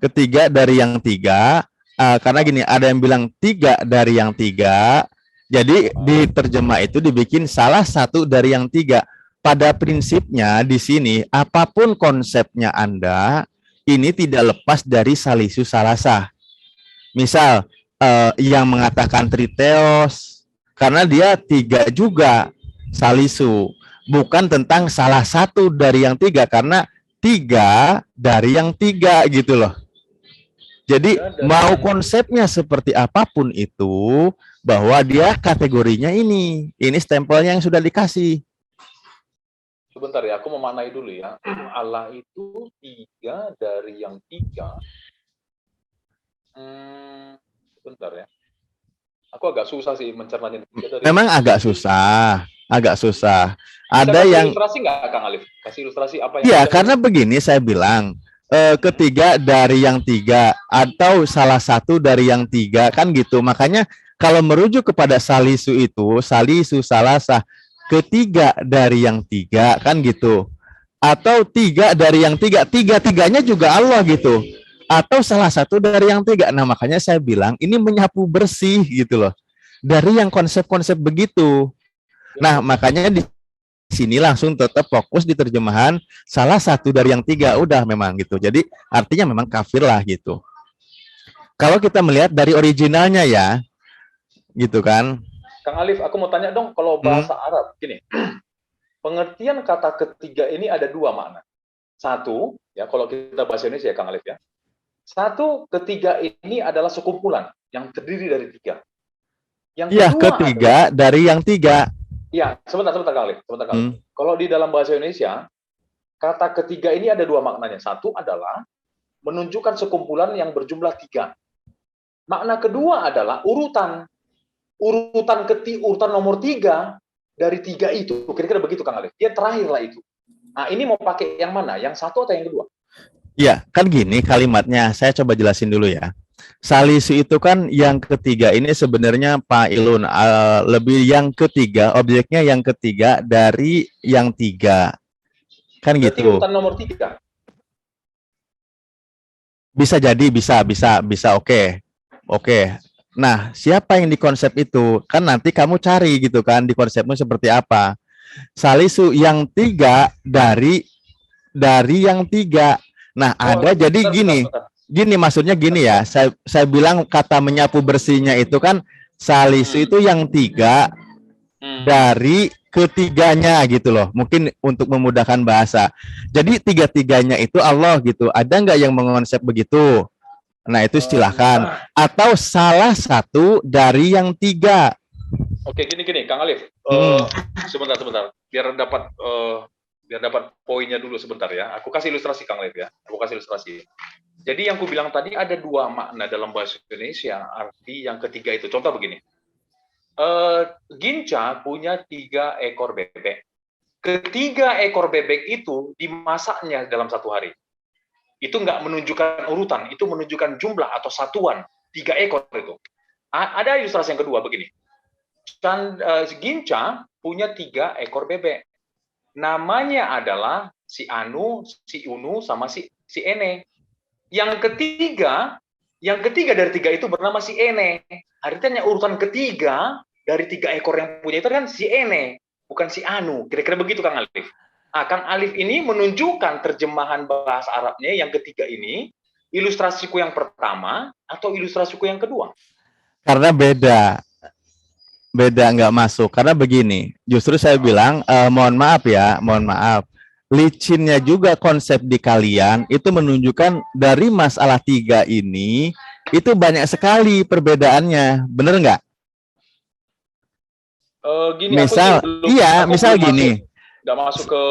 ketiga dari yang tiga. Karena gini, ada yang bilang tiga dari yang tiga. Jadi di terjemah itu dibikin salah satu dari yang tiga. Pada prinsipnya di sini, apapun konsepnya Anda, ini tidak lepas dari salisu salasah. Misal yang mengatakan triteos, karena dia tiga juga salisu, bukan tentang salah satu dari yang tiga, karena tiga dari yang tiga gitu loh. Jadi mau konsepnya seperti apapun itu, bahwa dia kategorinya ini stempelnya yang sudah dikasih. Sebentar ya, aku memaknai dulu ya. Allah itu tiga dari yang tiga. Sebentar ya. Aku agak susah sih mencerna ini. Memang agak susah. Ada kasih yang ilustrasi nggak, Kang Alif? Kasih ilustrasi apa yang? Iya, karena begini saya bilang ketiga dari yang tiga atau salah satu dari yang tiga kan gitu. Makanya kalau merujuk kepada salisu itu salisu salasah ketiga dari yang tiga kan gitu. Atau tiga dari yang tiga, tiga-tiganya juga Allah gitu. Atau salah satu dari yang tiga. Nah, makanya saya bilang ini menyapu bersih gitu loh. Dari yang konsep-konsep begitu. Nah, makanya di sini langsung tetap fokus di terjemahan salah satu dari yang tiga, udah memang gitu. Jadi artinya memang kafir lah gitu. Kalau kita melihat dari originalnya ya, gitu kan. Kang Alif, aku mau tanya dong, kalau bahasa Arab, gini, pengertian kata ketiga ini ada dua makna. Satu, ya kalau kita bahasa Indonesia ya Kang Alif ya. Satu, ketiga ini adalah sekumpulan yang terdiri dari tiga. Yang ya, kedua ketiga adalah, dari yang tiga. Ya, sebentar Kang Alif. Kalau di dalam bahasa Indonesia, kata ketiga ini ada dua maknanya. Satu adalah menunjukkan sekumpulan yang berjumlah tiga. Makna kedua adalah urutan nomor tiga dari tiga itu. Kira-kira begitu Kang Alif. Dia terakhir lah itu. Nah, ini mau pakai yang mana? Yang satu atau yang kedua? Ya, kan gini kalimatnya. Saya coba jelasin dulu ya. Salisu itu kan yang ketiga ini sebenarnya Pak Ilun lebih yang ketiga, objeknya yang ketiga dari yang tiga. Kan berarti gitu. Urutan nomor tiga. Bisa jadi, bisa oke. Nah, siapa yang di konsep itu? Kan nanti kamu cari gitu kan di konsepmu seperti apa. Salisu yang tiga dari yang tiga. Nah, ada jadi gini. Gini maksudnya gini ya, saya bilang kata menyapu bersihnya itu kan salisu itu yang tiga dari ketiganya gitu loh. Mungkin untuk memudahkan bahasa. Jadi tiga-tiganya itu Allah gitu. Ada nggak yang mengonsep begitu? Nah itu silahkan. Atau salah satu dari yang tiga. Oke, gini Kang Alif. Sebentar. Biar dapat poinnya dulu sebentar ya. Aku kasih ilustrasi Kang Alif ya. Jadi yang ku bilang tadi ada dua makna dalam bahasa Indonesia, arti yang ketiga itu. Contoh begini, Ginca punya 3 ekor bebek. Ketiga ekor bebek itu dimasaknya dalam satu hari. Itu nggak menunjukkan urutan, itu menunjukkan jumlah atau satuan, 3 ekor itu. Ada ilustrasi yang kedua begini, Ginca punya 3 ekor bebek. Namanya adalah si Anu, si Unu, sama si Ene. Yang ketiga dari 3 itu bernama si Ene. Artinya urutan ketiga dari 3 ekor yang punya itu kan si Ene, bukan si Anu. Kira-kira begitu Kang Alif. Kang Alif ini menunjukkan terjemahan bahasa Arabnya yang ketiga ini, ilustrasiku yang pertama atau ilustrasiku yang kedua? Karena beda nggak masuk. Karena begini, justru saya bilang mohon maaf. Licinnya juga konsep di kalian itu menunjukkan dari masalah 3 ini itu banyak sekali perbedaannya, bener nggak? Gini, Misal, iya, misal gini. Nggak masuk ke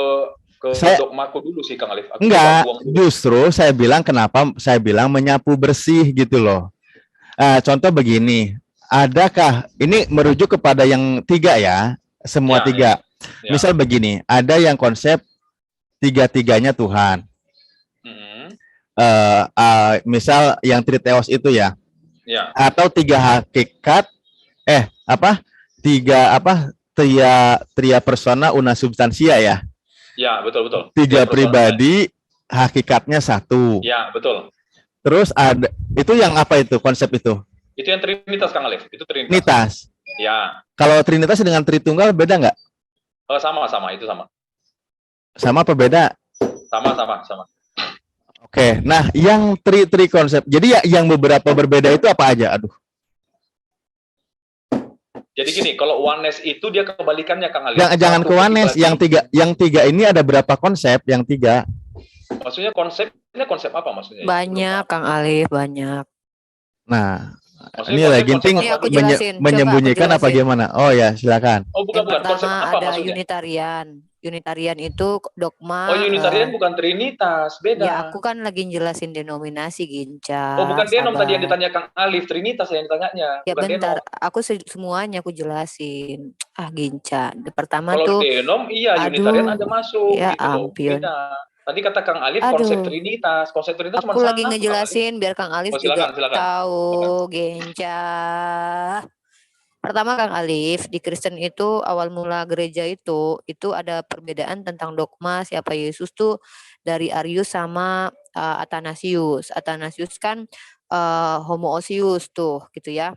Saya dogmaku dulu sih, Kang Alif. Aku coba enggak, buang dulu. justru saya bilang kenapa saya bilang menyapu bersih gitu loh. Contoh begini, adakah ini merujuk kepada yang tiga ya, semua Ya, tiga. ya. Misal begini, ada yang konsep tiga-tiganya Tuhan. Mm-mm. Misal yang triteos itu ya, Ya, atau tiga hakikat, tria persona una substansia ya, ya, betul. tiga Ya, persoalan. pribadi hakikatnya satu. Ya, betul. Terus ada itu yang apa itu konsep itu? Itu yang Trinitas, Kang Alif. Itu Trinitas. Trinitas. Ya, Kalau Trinitas dengan Tritunggal beda nggak? sama, itu sama. Sama apa beda? Sama. Oke, nah yang tri konsep. Jadi ya yang beberapa berbeda itu apa aja? Aduh. Jadi gini, kalau oneness itu dia kebalikannya, Kang Alif. Jangan ke oneness. Pribadi. Yang tiga ini ada berapa konsep? Yang tiga. Maksudnya konsepnya konsep apa maksudnya? Banyak, Kang Alif, banyak. Nah, Maksudnya ini konsep- lagi konsep Ginting apa aku dulu? jelasin. Coba menyembunyikan aku apa jelasin. gimana? Oh ya, silakan. Oh, bukan. Yang Konsep pertama apa ada maksudnya? Unitarian. Unitarian itu dogma. Oh, Unitarian bukan Trinitas, beda. Ya, aku kan lagi jelasin denominasi, Ginca. Oh, bukan denom sabar. tadi yang ditanya Kang Alif, Trinitas yang ditanyanya. Ya Bukan bentar, denom. aku semuanya aku jelasin. Ginca. Pertama Kalau tuh, denom, iya, aduh, Unitarian ada masuk. ya gitu loh. ampun. Beda. Tadi kata Kang Alif Aduh. konsep Trinitas. Konsep Trinitas cuma Aku lagi satu, Kang Alif. ngejelasin biar Kang Alif Oh, juga silakan. tahu, Genca. Pertama Kang Alif, di Kristen itu awal mula gereja itu ada perbedaan tentang dogma siapa Yesus tuh dari Arius sama Athanasius. Athanasius kan homoousios tuh gitu ya.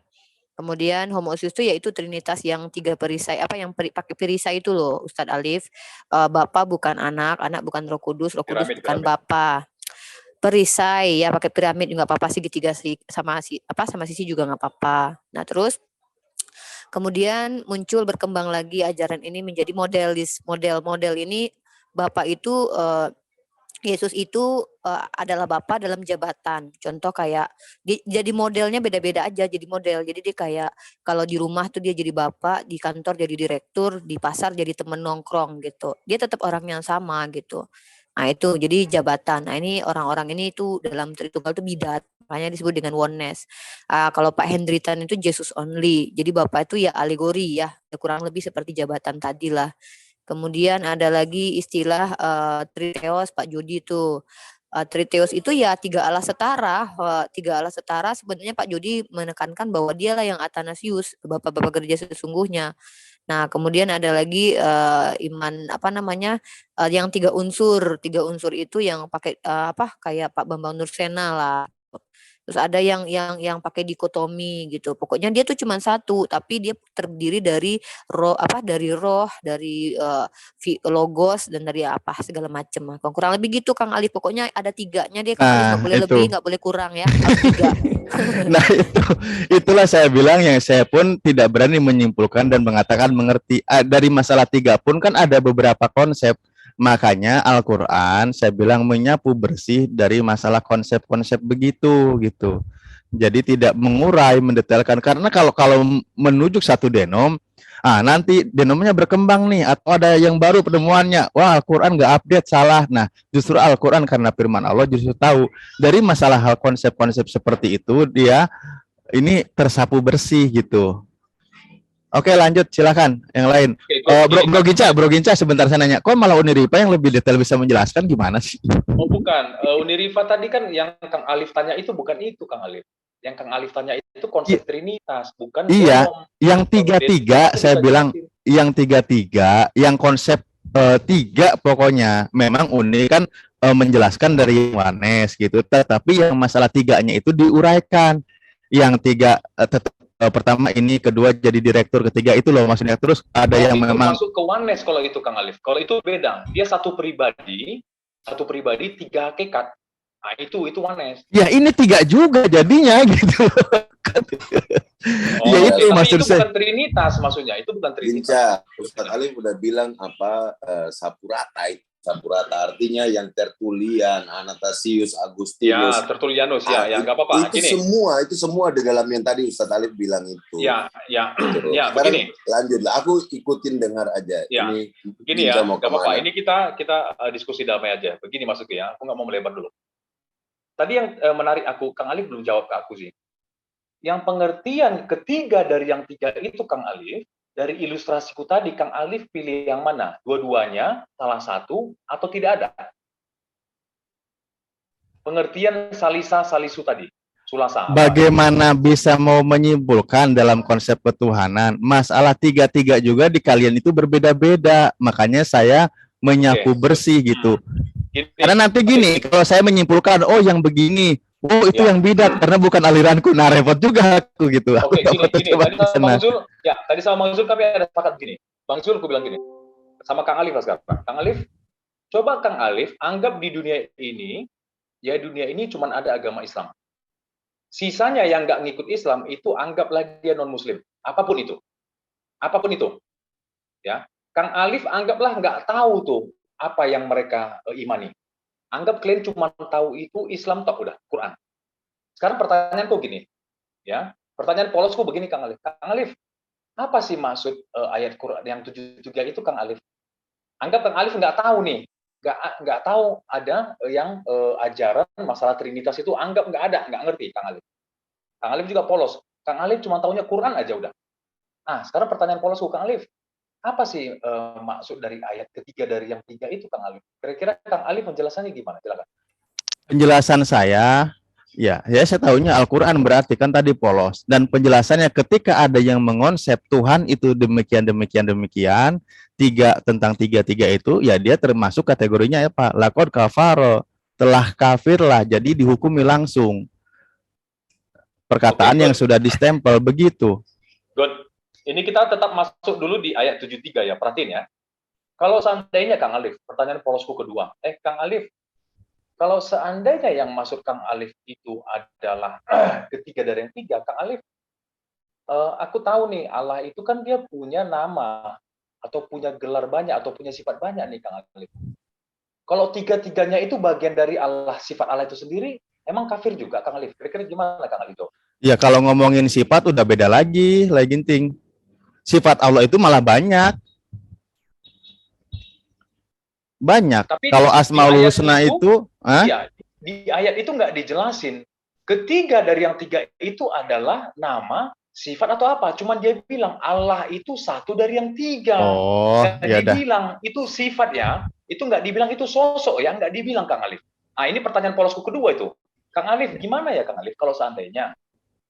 Kemudian homoousios itu yaitu trinitas yang tiga perisai, yang pakai perisai itu loh Ustadz Alif. Bapa bukan anak, anak bukan Roh Kudus bukan Piramid. Bapa. Perisai ya pakai piramid juga apa-apa, segitiga sama sisi juga nggak apa-apa. Nah, terus kemudian muncul berkembang lagi ajaran ini menjadi model ini Bapak itu Yesus itu adalah Bapa dalam jabatan. Contoh kayak jadi modelnya beda-beda aja jadi model. Jadi dia kayak kalau di rumah tuh dia jadi bapak, di kantor jadi direktur, di pasar jadi temen nongkrong gitu. Dia tetap orang yang sama gitu. Nah itu jadi jabatan. Nah ini orang-orang ini itu dalam Tritunggal itu bidat. Makanya disebut dengan oneness. Kalau Pak Hendritan itu Jesus only. Jadi Bapak itu ya alegori ya. Kurang lebih seperti jabatan tadi lah. Kemudian ada lagi istilah Triteos Pak Jody itu. Triteos itu ya tiga Allah setara. Tiga Allah setara sebenarnya Pak Jody menekankan bahwa dialah yang Athanasius, Bapak-bapak gereja sesungguhnya. Nah, kemudian ada lagi iman yang tiga unsur itu yang pakai kayak Pak Bambang Nursena lah. Terus ada yang pakai dikotomi gitu. Pokoknya dia tuh cuma satu, tapi dia terdiri dari roh, dari logos dan dari segala macam. Kurang lebih gitu Kang Ali. Pokoknya ada tiganya deh Kang Ali, nggak boleh lebih, nggak boleh kurang ya. Harus tiga. Nah itulah saya bilang yang saya pun tidak berani menyimpulkan dan mengatakan mengerti. Dari masalah tiga pun kan ada beberapa konsep. Makanya Al-Quran saya bilang menyapu bersih dari masalah konsep-konsep begitu gitu. Jadi tidak mengurai, mendetailkan. Karena kalau menunjuk satu denom, nanti denomnya berkembang nih, atau ada yang baru penemuannya. Wah, Al-Quran nggak update, salah. Nah, justru Al-Quran karena firman Allah justru tahu dari masalah hal konsep-konsep seperti itu dia ini tersapu bersih gitu. Oke, lanjut, silakan yang lain. Bro Ginca, sebentar saya nanya, kok malah Uniripa yang lebih detail bisa menjelaskan gimana sih? Oh bukan, Uniripa tadi kan yang Kang Alif tanya itu bukan itu Kang Alif. Yang Kang Alif tanya itu konsep Trinitas, bukan iya, denom. Yang tiga-tiga saya bilang, yang tiga-tiga, yang konsep tiga pokoknya memang Uni kan menjelaskan dari oneness gitu, tetapi yang masalah tiganya itu diuraikan. Yang tiga tetap pertama ini, kedua jadi direktur, ketiga itu loh maksudnya. Terus ada yang itu memang masuk ke oneness kalau itu Kang Alif. Kalau itu beda, dia satu pribadi tiga hakikat. Nah itu oneness. Ya ini tiga juga jadinya gitu. Ya itu tapi maksud itu saya. bukan Trinitas maksudnya, itu bukan Trinitas. Ginca, Ustadz Alif udah bilang sapu rata artinya yang tertulis Tertullian, Anastasius, Ya, Agustinus. Tertullianus Ah, ya, nggak apa-apa. itu Gini, semua di dalam yang tadi Ustadz Alif bilang itu. ya, Gitu. ya, Sekarang begini. lanjutlah, aku ikutin dengar aja. Ya, Ini Gini Ginza ya, mau nggak apa-apa. kemana? Ini kita diskusi damai aja. Begini maksudnya ya, aku nggak mau melebar dulu. Tadi yang menarik aku, Kang Alif belum jawab ke aku sih. Yang pengertian ketiga dari yang tiga itu, Kang Alif, dari ilustrasiku tadi, Kang Alif pilih yang mana? Dua-duanya, salah satu, atau tidak ada? Pengertian salisa salisu tadi, sulasa. apa? Bagaimana bisa mau menyimpulkan dalam konsep ketuhanan? Masalah tiga-tiga juga di kalian itu berbeda-beda. Makanya saya menyapu Oke. bersih gitu. Gini, Karena nanti gini, kalau saya menyimpulkan, oh yang begini, oh itu Ya. yang bidat karena bukan aliranku. Nah repot juga aku gitu. Aku Oke, gini. coba Tadi di sama sana. Bang Zul, ya, tadi sama Bang Zul kami ada sepakat gini. Bang Zul, aku bilang gini, sama Kang Alif sekarang. Kang Alif, coba Kang Alif anggap di dunia ini, ya dunia ini cuma ada agama Islam. Sisanya yang nggak ngikut Islam itu anggaplah dia non Muslim, apapun itu, ya. Kang Alif anggaplah nggak tahu tuh apa yang mereka imani. Anggap kalian cuma tahu itu Islam tak udah Quran. Sekarang pertanyaanku gini, ya. Pertanyaan polosku begini, Kang Alif. Kang Alif, apa sih maksud ayat Quran yang 73 itu, Kang Alif? Anggap Kang Alif nggak tahu nih, nggak tahu ada yang ajaran masalah Trinitas itu, anggap nggak ada, nggak ngerti, Kang Alif. Kang Alif juga polos. Kang Alif cuma tahunya Quran aja udah. Nah, sekarang pertanyaan polosku, Kang Alif, apa sih maksud dari ayat ketiga dari yang tiga itu, Kang Alif? Kira-kira Kang Alif penjelasannya gimana? Silakan. Penjelasan saya, ya saya tahunya Al-Quran berarti kan tadi polos. Dan penjelasannya ketika ada yang mengonsep Tuhan itu demikian, tiga tentang tiga-tiga itu, ya dia termasuk kategorinya apa? Lakod kafaro, telah kafir lah, jadi dihukumi langsung. Perkataan Oke, yang good. sudah distempel begitu. Good. Ini kita tetap masuk dulu di ayat 73 ya, perhatiin ya. Kalau seandainya Kang Alif, pertanyaan polosku kedua. Kang Alif, kalau seandainya yang maksud Kang Alif itu adalah ketiga dari yang tiga, Kang Alif, aku tahu nih, Allah itu kan dia punya nama, atau punya gelar banyak, atau punya sifat banyak nih, Kang Alif. Kalau tiga-tiganya itu bagian dari Allah, sifat Allah itu sendiri, emang kafir juga, Kang Alif? Kira-kira gimana, Kang Alif? Ya kalau ngomongin sifat udah beda lagi Ginting. Sifat Allah itu malah banyak. Tapi Kalau di Asmaul ayat Husna itu, itu, ya, di ayat itu nggak dijelasin. Ketiga dari yang tiga itu adalah nama, sifat atau apa. Cuman dia bilang Allah itu satu dari yang tiga. oh Nggak ya dah. dibilang itu sifat ya. Itu nggak dibilang itu sosok ya. Nggak dibilang, Kang Alif. Nah, ini pertanyaan polosku kedua itu. Kang Alif, gimana ya Kang Alif kalau seandainya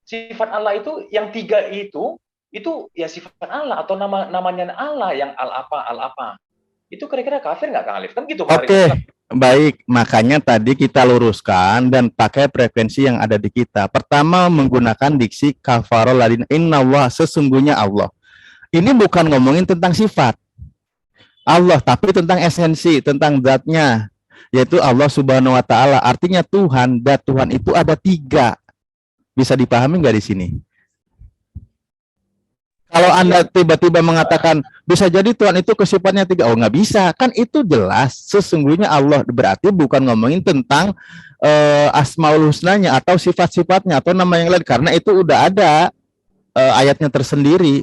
sifat Allah itu yang tiga itu ya sifat Allah atau namanya Allah yang al apa. Itu kira-kira kafir nggak, Kang Alif? Kan gitu. Oke, baik. Makanya tadi kita luruskan dan pakai frekuensi yang ada di kita. Pertama menggunakan diksi kafarul ladin innallah, sesungguhnya Allah. Ini bukan ngomongin tentang sifat Allah, tapi tentang esensi, tentang zatnya, yaitu Allah Subhanahu wa Ta'ala. Artinya Tuhan, zat Tuhan itu ada tiga. Bisa dipahami nggak di sini? Kalau Anda tiba-tiba mengatakan bisa jadi Tuhan itu kesifatnya tiga, oh nggak bisa, kan itu jelas sesungguhnya Allah, berarti bukan ngomongin tentang Asmaul Husnanya atau sifat-sifatnya atau nama yang lain, karena itu udah ada ayatnya tersendiri.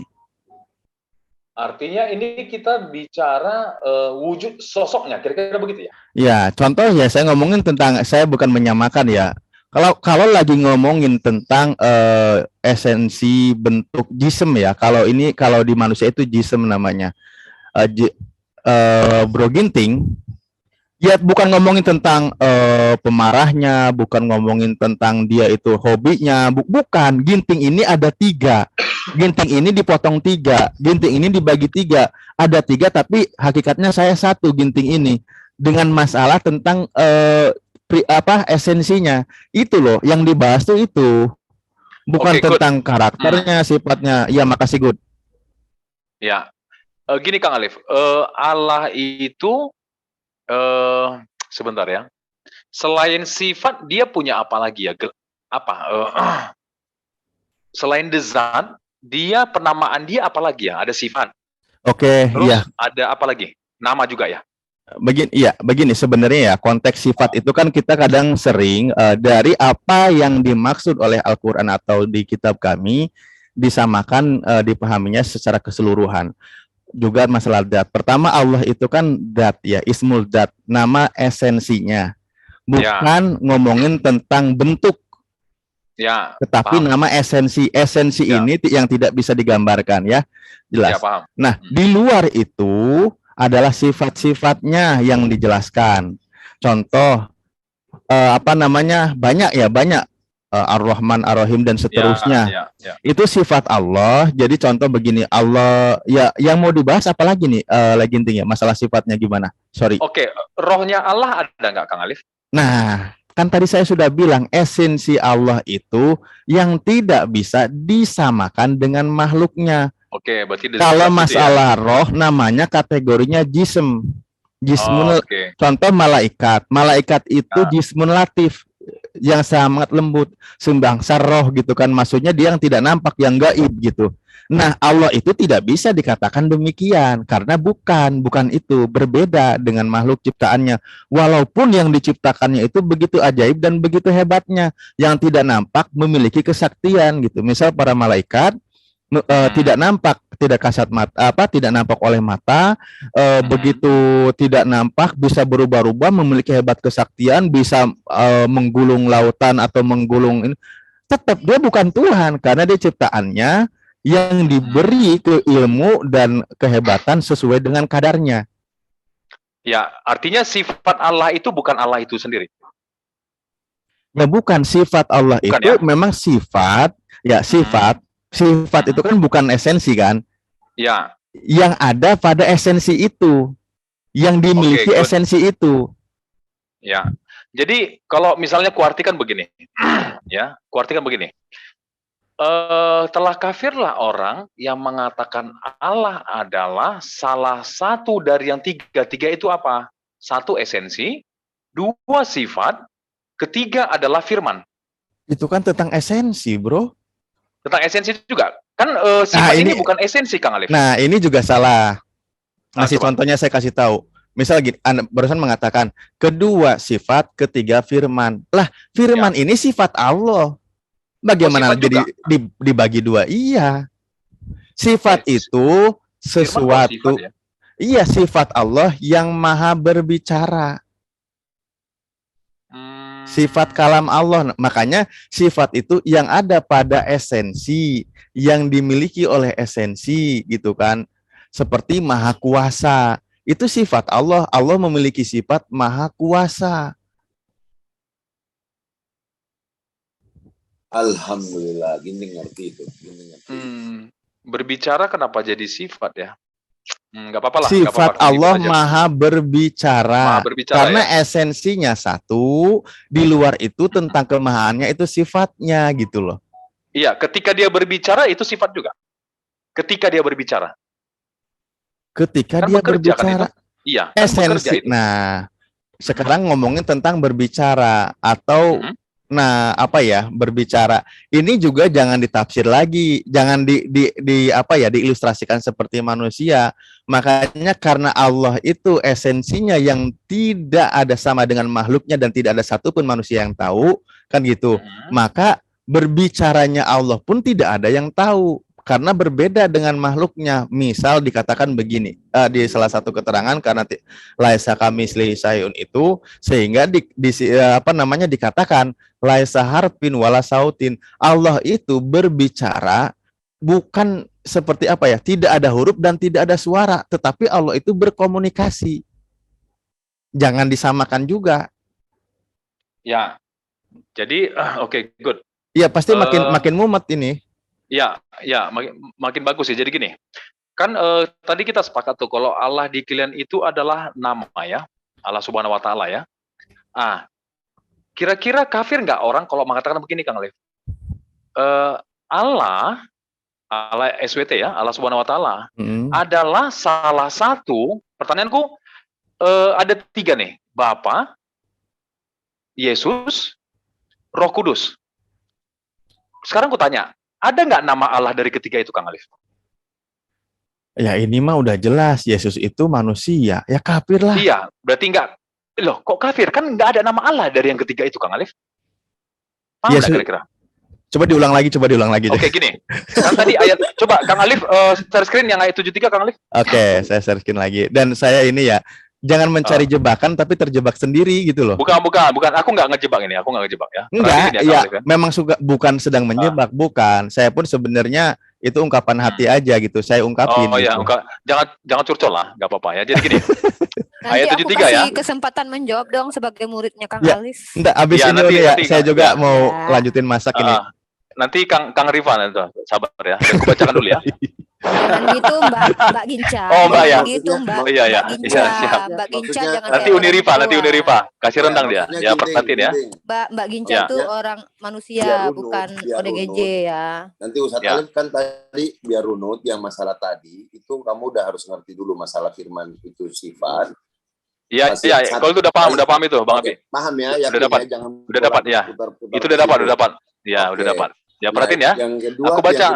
Artinya ini kita bicara wujud sosoknya, kira-kira begitu ya? Ya, contoh ya saya ngomongin tentang, saya bukan menyamakan ya. Kalau lagi ngomongin tentang esensi bentuk jism ya, kalau di manusia itu jism namanya. Bro Ginting, ya bukan ngomongin tentang pemarahnya, bukan ngomongin tentang dia itu hobinya, bukan. Ginting ini ada tiga. Ginting ini dipotong tiga, Ginting ini dibagi tiga. Ada tiga tapi hakikatnya saya satu Ginting ini. Dengan masalah tentang esensinya itu loh yang dibahas tuh itu, bukan tentang karakternya, sifatnya. Ya makasih Good. Ya, gini Kang Alif, Allah itu sebentar ya, selain sifat dia punya apa lagi ya? Selain zat, dia penamaan dia apa lagi ya? Ada sifat. Oke, terus ya. ada apa lagi? Nama juga ya? begini sebenarnya ya, konteks sifat itu kan kita kadang sering dari apa yang dimaksud oleh Al-Qur'an atau di kitab kami disamakan, dipahaminya secara keseluruhan. Juga masalah dat. Pertama, Allah itu kan dat ya, ismul dat, nama esensinya. Bukan ngomongin tentang bentuk, Ya, tetapi paham. nama esensi Ya. ini yang tidak bisa digambarkan ya, Ya, jelas. paham. Nah, di luar itu adalah sifat-sifatnya yang dijelaskan. Contoh, apa namanya, banyak Ar-Rahman, Ar-Rahim dan seterusnya. Ya. Itu sifat Allah. Jadi contoh begini, Allah ya, yang mau dibahas apalagi nih, lagi intinya masalah sifatnya gimana? Sorry. Oke, rohnya Allah ada nggak, Kang Alif? Nah, kan tadi saya sudah bilang esensi Allah itu yang tidak bisa disamakan dengan makhluknya. Oke, berarti Kalau gitu masalah roh namanya kategorinya jism. Jismun, Oke. contoh malaikat. Malaikat itu jismun latif yang sangat lembut, sembangsa roh gitu kan. Maksudnya dia yang tidak nampak, yang gaib gitu. Nah, Allah itu tidak bisa dikatakan demikian karena bukan itu, berbeda dengan makhluk ciptaannya. Walaupun yang diciptakannya itu begitu ajaib dan begitu hebatnya, yang tidak nampak memiliki kesaktian gitu. Misal para malaikat tidak nampak, tidak kasat mata, tidak nampak oleh mata, begitu tidak nampak bisa berubah-ubah, memiliki hebat kesaktian, bisa menggulung lautan atau menggulung ini. Tetap dia bukan Tuhan karena dia ciptaannya yang diberi ke ilmu dan kehebatan sesuai dengan kadarnya. Ya, artinya sifat Allah itu bukan Allah itu sendiri. Ya bukan, sifat Allah Bukan, itu ya? memang sifat, ya sifat itu kan bukan esensi kan? Ya. Yang ada pada esensi itu, yang dimiliki esensi itu. Ya. Jadi kalau misalnya kuartikan begini, ya, kuartikan begini. Telah kafirlah orang yang mengatakan Allah adalah salah satu dari yang tiga. Tiga itu apa? Satu esensi, dua sifat, ketiga adalah firman. Itu kan tentang esensi, bro. Tentang esensi juga. Kan sifat ini bukan esensi, Kang Alif. Nah, ini juga salah. Ngasih contohnya saya kasih tahu. Misal gini, Anda barusan mengatakan kedua sifat, ketiga firman. Lah, firman ini sifat Allah. Bagaimana jadi dibagi dua? Iya. Sifat itu sesuatu. Sifat, ya? Iya, sifat Allah yang maha berbicara. Sifat kalam Allah. Makanya sifat itu yang ada pada esensi, yang dimiliki oleh esensi gitu kan. Seperti maha kuasa. Itu sifat Allah. Allah memiliki sifat maha kuasa. Alhamdulillah, gini ngerti itu. Berbicara kenapa jadi sifat ya? Nggak apa-apa lah. Sifat Allah maha berbicara. Karena ya? Esensinya satu, di luar itu tentang kemahaannya itu sifatnya gitu loh. Iya, ketika dia berbicara itu sifat juga. Ketika dia berbicara. Ketika dia berbicara. Kan iya. Esensi. Nah, sekarang ngomongin tentang berbicara atau nah, apa ya, berbicara. Ini juga jangan ditafsir lagi, jangan diilustrasikan seperti manusia. Makanya karena Allah itu esensinya yang tidak ada sama dengan makhluknya dan tidak ada satupun manusia yang tahu, kan gitu. Maka berbicaranya Allah pun tidak ada yang tahu karena berbeda dengan makhluknya. Misal dikatakan begini, di salah satu keterangan karena laisa kamitslihi syai'un itu sehingga dikatakan laisa harfin wala sautin. Allah itu berbicara bukan seperti apa ya, tidak ada huruf dan tidak ada suara, tetapi Allah itu berkomunikasi. Jangan disamakan juga. Ya. Jadi oke, good. Iya, pasti makin mumet ini. Ya, makin bagus ya. Jadi gini, kan tadi kita sepakat tuh kalau Allah di kalian itu adalah nama ya, Allah Subhanahu Wa Taala ya. Kira-kira kafir nggak orang kalau mengatakan begini, Kang Alif? Allah SWT ya, Allah Subhanahu Wa Taala adalah salah satu. Pertanyaanku ada tiga nih, Bapa, Yesus, Roh Kudus. Sekarang aku tanya, ada nggak nama Allah dari ketiga itu, Kang Alif? Ya ini mah udah jelas Yesus itu manusia, ya kafir lah. Iya, berarti enggak. Loh, kok kafir? Kan enggak ada nama Allah dari yang ketiga itu, Kang Alif. Paham Yesus, nggak kira-kira? coba diulang lagi deh. Oke, gini. Kan tadi ayat, coba Kang Alif share screen yang ayat 73, Kang Alif. Oke, saya searching lagi. Dan saya ini ya, jangan mencari jebakan tapi terjebak sendiri gitu loh. Bukan. Aku nggak ngejebak ini. Aku nggak ngejebak ya. Enggak, Perhatiin Kang ya Alif, ya. memang suka bukan sedang menjebak, bukan. Saya pun sebenarnya itu ungkapan hati aja gitu. Saya ungkapin. Oh ya, gitu. jangan curcol lah, nggak apa-apa ya. Jadi gini, Nanti ayat aku 73 ya. kasih kesempatan menjawab dong sebagai muridnya Kang Ya, Alif. Enggak, abis Ya, ini nanti- udah ya, nanti, saya Kang. juga Ya. mau Ya. lanjutin masak ini. Nanti Kang Rifan itu sabar ya. Aku bacakan dulu ya. Jangan gitu Mbak Ginca. Oh, Mbak, ya. Jangan gitu Mbak. Iya, iya. Mbak Ginca. Iya, siap. Mbak Ginca Maksudnya- jangan Nanti kayak Uni orang Rifa, tua. kasih rendang dia. Maksudnya Ya, gini, perhatiin ya. gini. Mbak Ginca Ya. itu orang manusia Biar runut, bukan biar ODGJ runut. ya. Nanti Ustadz Ya. Alif kan tadi biar runut yang masalah tadi itu kamu udah harus ngerti dulu masalah firman itu sifat. Iya, Masih iya. satu- Kalau itu udah paham itu, Bang Abi. Oke, paham ya, yakin Udah dapat. ya, jangan Udah dapat, ya. putar-putar Itu udah dapat, situ. udah dapat. Ya, Oke. udah dapat. Ya, perhatiin ya. Yang kedua, Aku baca.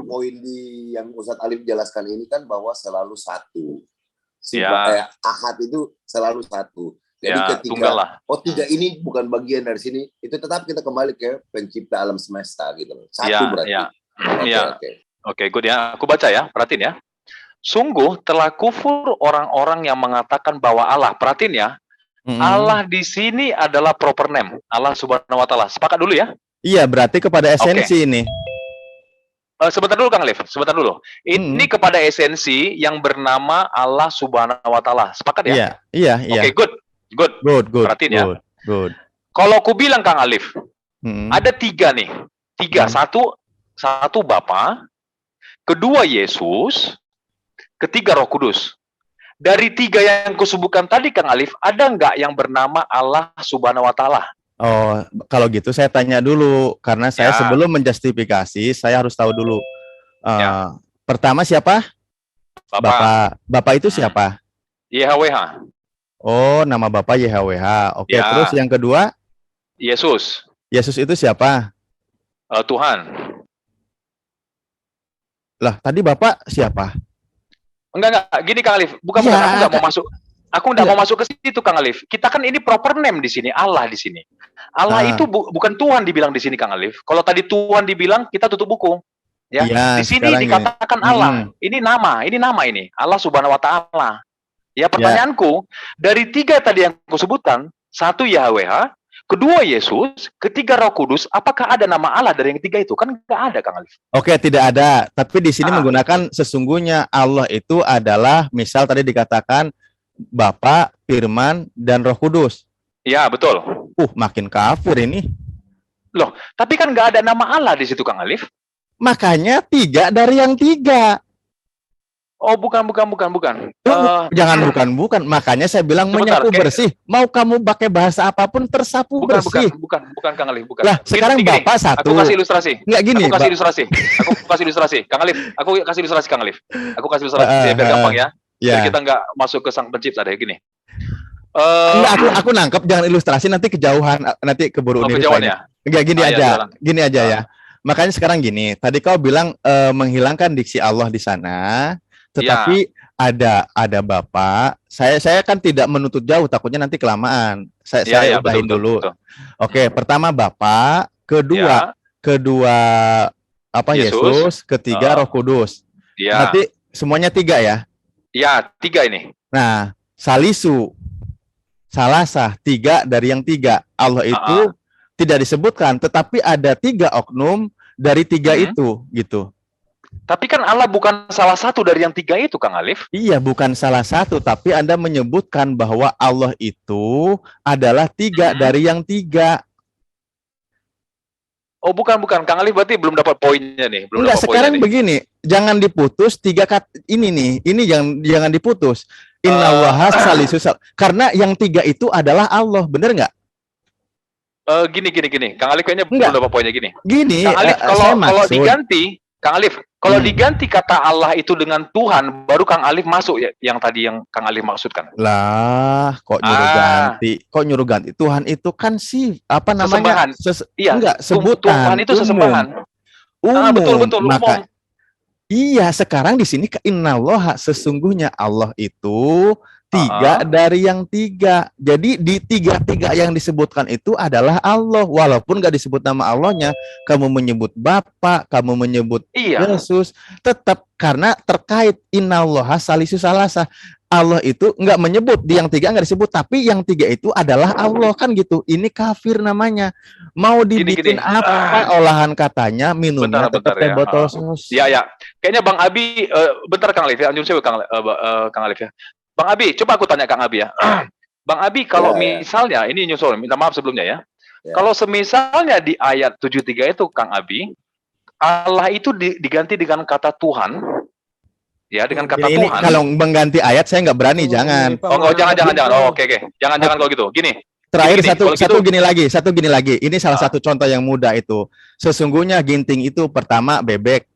poin di yang Ustadz Alif jelaskan ini kan bahwa selalu satu. Ya. Ahad itu selalu satu. Jadi Ya, ketika tunggal lah. tiga ini bukan bagian dari sini, itu tetap kita kembali ke pencipta alam semesta gitu loh. Satu Ya, berarti. ya. Oke, Ya. oke. Oke, good ya. Aku baca ya, perhatiin ya. Sungguh telah kufur orang-orang yang mengatakan bahwa Allah, perhatiin ya, Mm-mm. Allah di sini adalah proper name, Allah Subhanahu wa taala. Sepakat dulu ya. Iya, berarti kepada esensi ini. Sebentar dulu Kang Alif, sebentar dulu. Ini kepada esensi yang bernama Allah Subhanahu wa taala. Sepakat ya? Iya, iya, iya. Oke, good. Good. Good. Perhatiin ya. Good. Kalau aku bilang Kang Alif, Mm-mm. ada tiga nih. Tiga. Hmm. Satu Bapa, kedua Yesus, ketiga Roh Kudus. Dari tiga yang kusebutkan tadi Kang Alif, ada nggak yang bernama Allah Subhanahu wa taala? Oh, kalau gitu saya tanya dulu karena saya Ya. sebelum menjustifikasi saya harus tahu dulu. Ya. Pertama siapa? Bapak Bapak itu siapa? YHWH, Oh, nama Bapak YHWH. Oke, Ya. terus yang kedua, Yesus, Yesus itu siapa? Tuhan. Lah, tadi Bapak siapa? Enggak, gini Kang Alif, bukan Ya, aku nggak mau masuk. Aku nggak Ya. mau masuk ke situ Kang Alif. Kita kan ini proper name di sini, Allah di sini. Allah Ah. itu bukan Tuhan dibilang di sini Kang Alif. Kalau tadi Tuhan dibilang, kita tutup buku. Ya, Iya, di sini sekarang dikatakan Allah. Ini nama ini Allah Subhanahu wa taala. Ya, pertanyaanku, dari tiga tadi yang aku sebutkan, satu YHWH, kedua Yesus, ketiga Roh Kudus, apakah ada nama Allah dari yang ketiga itu? Kan nggak ada Kang Alif. Oke, tidak ada. Tapi di sini Ah. menggunakan sesungguhnya Allah itu adalah misal tadi dikatakan Bapa, Firman, dan Roh Kudus. Ya, betul. Makin kafir ini. Tapi kan nggak ada nama Allah di situ Kang Alif. Makanya tiga dari yang tiga. Oh, bukan. Jangan bukan. Makanya saya bilang Sebentar, menyapu kayak- bersih. Mau kamu pakai bahasa apapun tersapu bersih. Bukan Kang Alif, bukan. Lah, sekarang Gini, Bapak satu. Aku kasih ilustrasi. Nggak gini, Aku kasih Pak. ilustrasi. Kang Alif, aku kasih ilustrasi Kang Alif. Aku kasih ilustrasi biar gampang ya. Biar Ya. kita nggak masuk ke sang pencipta deh gini. Enggak, aku nangkep jangan ilustrasi nanti kejauhan, nanti keburu Oh, ini. kejauhan ya? Enggak gini Ah, iya, aja. jalan. Gini aja ya. Makanya sekarang gini, tadi kau bilang menghilangkan diksi Allah di sana, tetapi ada Bapak. Saya kan tidak menuntut jauh, takutnya nanti kelamaan. Saya udahin dulu. Betul. Oke, pertama Bapak, kedua apa Yesus, ketiga Roh Kudus. Ya. Nanti semuanya tiga ya. Ya, tiga ini. Nah, salisu, salasah, tiga dari yang tiga. Allah itu tidak disebutkan, tetapi ada tiga oknum dari tiga itu, gitu. Tapi kan Allah bukan salah satu dari yang tiga itu, Kang Alif. Iya, bukan salah satu, tapi Anda menyebutkan bahwa Allah itu adalah tiga dari yang tiga. Oh, bukan. Kang Alif berarti belum dapat poinnya nih. Enggak, sekarang begini, jangan diputus tiga kata ini nih, ini jangan diputus. Innallaha salisu karena yang tiga itu adalah Allah, bener nggak? Gini. Kang Alif kayaknya Enggak. belum dapat poinnya gini. Gini, Kang Alif, saya kalau maksud. diganti, Kang Alif, kalau diganti kata Allah itu dengan Tuhan, baru Kang Alif masuk ya, yang tadi yang Kang Alif maksudkan. Lah, kok nyuruh ganti? Kok nyuruh ganti? Tuhan itu kan sih apa namanya? Sesembahan. Iya, enggak, sebutan. Tuhan itu sesembahan. Umum. Betul. Maka, Iya, sekarang di sini innallaha, sesungguhnya Allah itu tiga dari yang tiga. Jadi di tiga-tiga yang disebutkan itu adalah Allah. Walaupun gak disebut nama Allahnya, kamu menyebut Bapa, kamu menyebut Iya, Yesus, tetap karena terkait innallaha salisu salasa. Allah itu nggak menyebut di yang tiga nggak disebut, tapi yang tiga itu adalah Allah kan gitu. Ini kafir namanya. Mau gini. dibikin apa olahan katanya, minumnya Bentar tetap teh ya. botol sos. Ya. Kayaknya Bang Abi, bentar Kang Alif ya. Anjur saya Kang Alif ya. Bang Abi, coba aku tanya Kang Abi ya. Bang Abi, kalau Ya, misalnya, ini nyusul, minta maaf sebelumnya ya. ya. Kalau semisalnya di ayat 73 itu Kang Abi, Allah itu diganti dengan kata Tuhan, ya dengan kata Ini Tuhan. kalau mengganti ayat saya nggak berani, jangan. Jangan. Oh, oke. Jangan kalau gitu. Gini. Terakhir Gini, kalau satu gitu- gini lagi. Ini salah satu contoh yang mudah itu. Sesungguhnya ginting itu pertama bebek,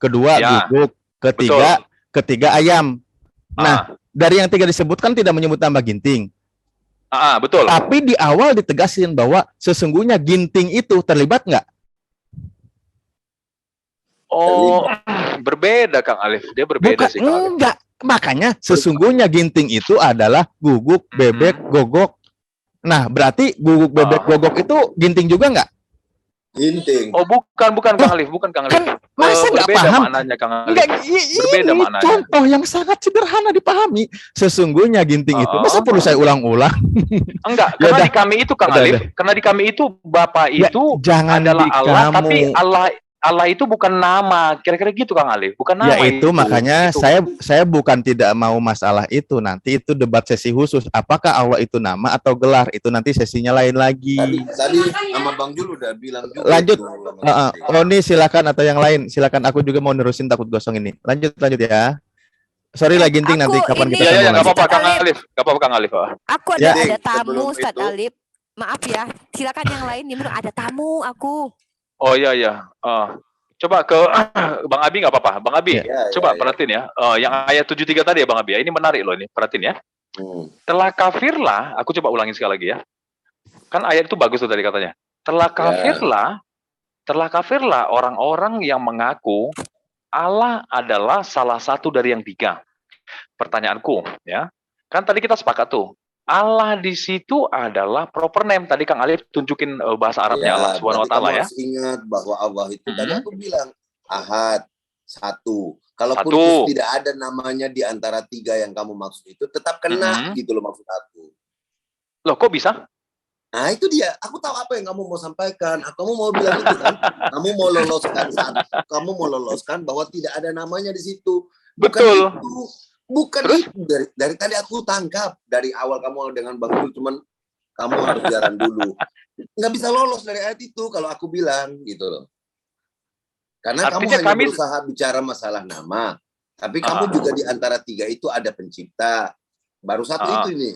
kedua Ya, guguk, ketiga ayam. Nah, dari yang tiga disebutkan tidak menyebut nama ginting. betul. Tapi di awal ditegasin bahwa sesungguhnya ginting itu terlibat nggak? Oh, berbeda Kang Alif. Dia berbeda Bukan, sih Kang Alif. enggak. Makanya sesungguhnya ginting itu adalah guguk, bebek, gogok. Nah, berarti guguk, bebek, gogok itu ginting juga nggak? Ginting. Oh, bukan Kang Alif, bukan Kang Alif. Kan masa nggak Berbeda paham? maknanya Kang Alif. Enggak, Berbeda ini maknanya. contoh yang sangat sederhana dipahami. Sesungguhnya ginting itu, masa perlu saya ulang-ulang? Enggak, Ya karena udah. di kami itu Kang Udah, Alif, udah. karena di kami itu Bapak Ya, itu jangan adalah di Allah, kamu. tapi Allah itu bukan nama. Kira-kira gitu Kang Alif, bukan Ya nama itu makanya Itu. saya bukan tidak mau masalah itu. Nanti itu debat sesi khusus. Apakah Allah itu nama atau gelar? Itu nanti sesinya lain lagi. Tadi sama Bang Jul udah bilang juga. Lanjut. itu. Oh ini silakan atau yang lain. Silakan, aku juga mau nerusin, takut gosong ini. Lanjut ya. Sorry lah Ginting, nanti Aku kapan ini- kita Ya, sambung nggak lagi. apa-apa Ustadz Kang Alif. Alif, nggak apa-apa Kang Alif. Aku Ya. ada Sebelum tamu Ustadz itu- Alif. Maaf ya, silakan yang lain. Ada tamu aku. Oh iya. Coba ke Bang Abi nggak apa-apa. Bang Abi, Ya, coba ya. perhatiin ya. Yang ayat 73 tadi ya Bang Abi ya. Ini menarik loh ini. Perhatiin ya. Telah kafirlah, aku coba ulangin sekali lagi ya. Kan ayat itu bagus tuh tadi katanya. Telah kafirlah orang-orang yang mengaku Allah adalah salah satu dari yang tiga. Pertanyaanku ya. Kan tadi kita sepakat tuh. Allah di situ adalah proper name. Tadi Kang Alif tunjukin bahasa Arabnya Allah Subhanahu wa taala ya. Harus ingat bahwa Allah itu tadi aku bilang Ahad, satu. Kalaupun Satu. itu tidak ada namanya di antara tiga yang kamu maksud itu, tetap kena gitu loh maksud aku. Loh kok bisa? Nah itu dia. Aku tahu apa yang kamu mau sampaikan. Kamu mau bilang itu kan? Kamu mau loloskan bahwa tidak ada namanya di situ. Bukan Betul. itu. Bukan Terus? itu. Dari tadi aku tangkap. Dari awal kamu dengan Bang Jul, cuman kamu harus jalan dulu. Nggak bisa lolos dari ayat itu kalau aku bilang gitu loh. Karena Artinya kamu hanya kami- berusaha bicara masalah nama. Tapi kamu juga di antara tiga itu ada pencipta. Baru satu itu ini.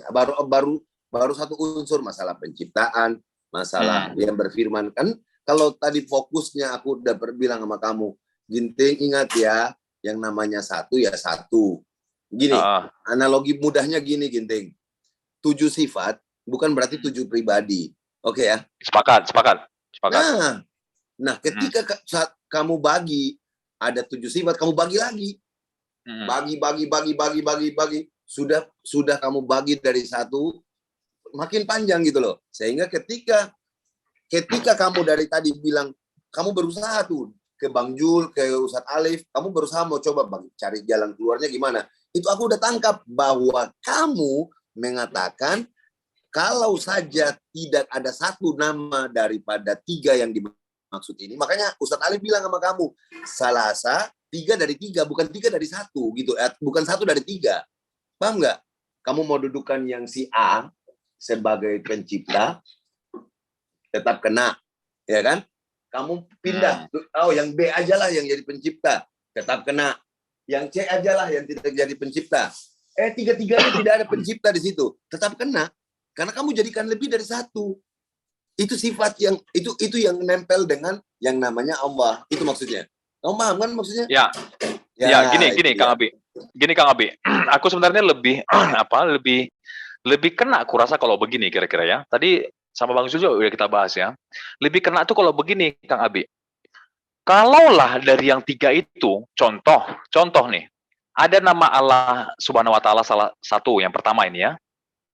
Baru satu unsur masalah penciptaan, masalah yang berfirman. Kan kalau tadi fokusnya aku udah berbilang sama kamu, Ginting ingat ya, yang namanya satu ya satu. Gini, analogi mudahnya gini Ginting. 7 sifat bukan berarti 7 pribadi. Oke ya? Sepakat. Nah, ketika saat kamu bagi ada 7 sifat, kamu bagi lagi. Bagi. Sudah kamu bagi dari satu makin panjang gitu loh. Sehingga ketika kamu dari tadi bilang kamu berusaha tuh ke Bang Jul, ke Ustadz Alif, kamu berusaha mau coba Bang cari jalan keluarnya gimana? Itu aku udah tangkap bahwa kamu mengatakan kalau saja tidak ada satu nama daripada tiga yang dimaksud ini, makanya Ustadz Alif bilang sama kamu, salasa 3 dari 3, bukan 3 dari 1 gitu, bukan 1 dari 3. Paham nggak? Kamu mau dudukan yang si A sebagai pencipta, tetap kena, ya kan? Kamu pindah, yang B aja lah yang jadi pencipta, tetap kena. Yang C aja lah yang tidak jadi pencipta. Tiga-tiganya tidak ada pencipta di situ, tetap kena. Karena kamu jadikan lebih dari satu. Itu sifat yang itu yang nempel dengan yang namanya Allah. Itu maksudnya. Kamu paham kan maksudnya? Ya, gini Kang Abi. Gini Kang Abi. Aku sebenarnya lebih lebih kena aku rasa kalau begini kira-kira ya. Tadi sama Bang Sujo udah kita bahas ya. Lebih kena tuh kalau begini Kang Abi. Kalaulah dari yang tiga itu, contoh nih, ada nama Allah Subhanahu Wa Taala salah satu, yang pertama ini ya,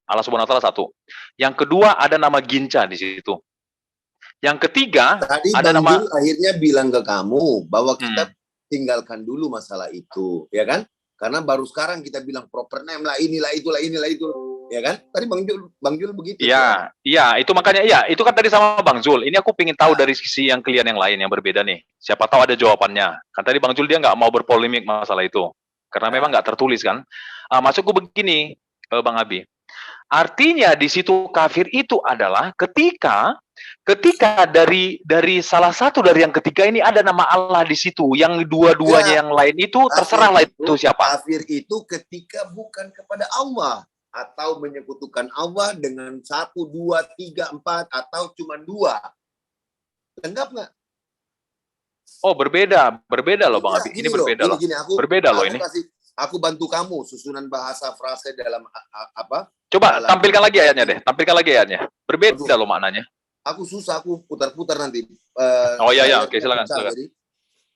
Allah Subhanahu Wa Taala satu. Yang kedua ada nama Ginca di situ. Yang ketiga Tadi ada Bang nama Jul akhirnya bilang ke kamu bahwa kita Hmm. tinggalkan dulu masalah itu, ya kan? Karena baru sekarang kita bilang proper name lah, inilah itu, ya kan? Tadi Bang Jul begitu. Iya, iya, itu makanya iya, itu kan tadi sama Bang Zul. Ini aku pengen tahu Ya. dari sisi yang kalian yang lain yang berbeda nih. Siapa tahu ada jawabannya. Kan tadi Bang Zul dia nggak mau berpolemik masalah itu, karena memang nggak tertulis kan. Maksudku begini, Bang Abi. Artinya di situ kafir itu adalah ketika dari salah satu dari yang ketiga ini ada nama Allah di situ, yang dua-duanya Ya. yang lain itu terserahlah itu siapa. Kafir itu ketika bukan kepada Allah atau menyekutukan Allah dengan 1, 2, 3, 4 atau cuma 2. Lengkap nggak? Oh, berbeda loh Bang Iya, Abi. Ini gini loh, berbeda loh. gini, Berbeda loh ini. Aku bantu kamu susunan bahasa frase dalam apa? Coba dalam- tampilkan lagi ayatnya deh. Tampilkan lagi ayatnya. Berbeda Aduh. loh maknanya. Aku susah, aku putar-putar nanti. Oh iya, Saya oke, silakan, susah, silakan. jadi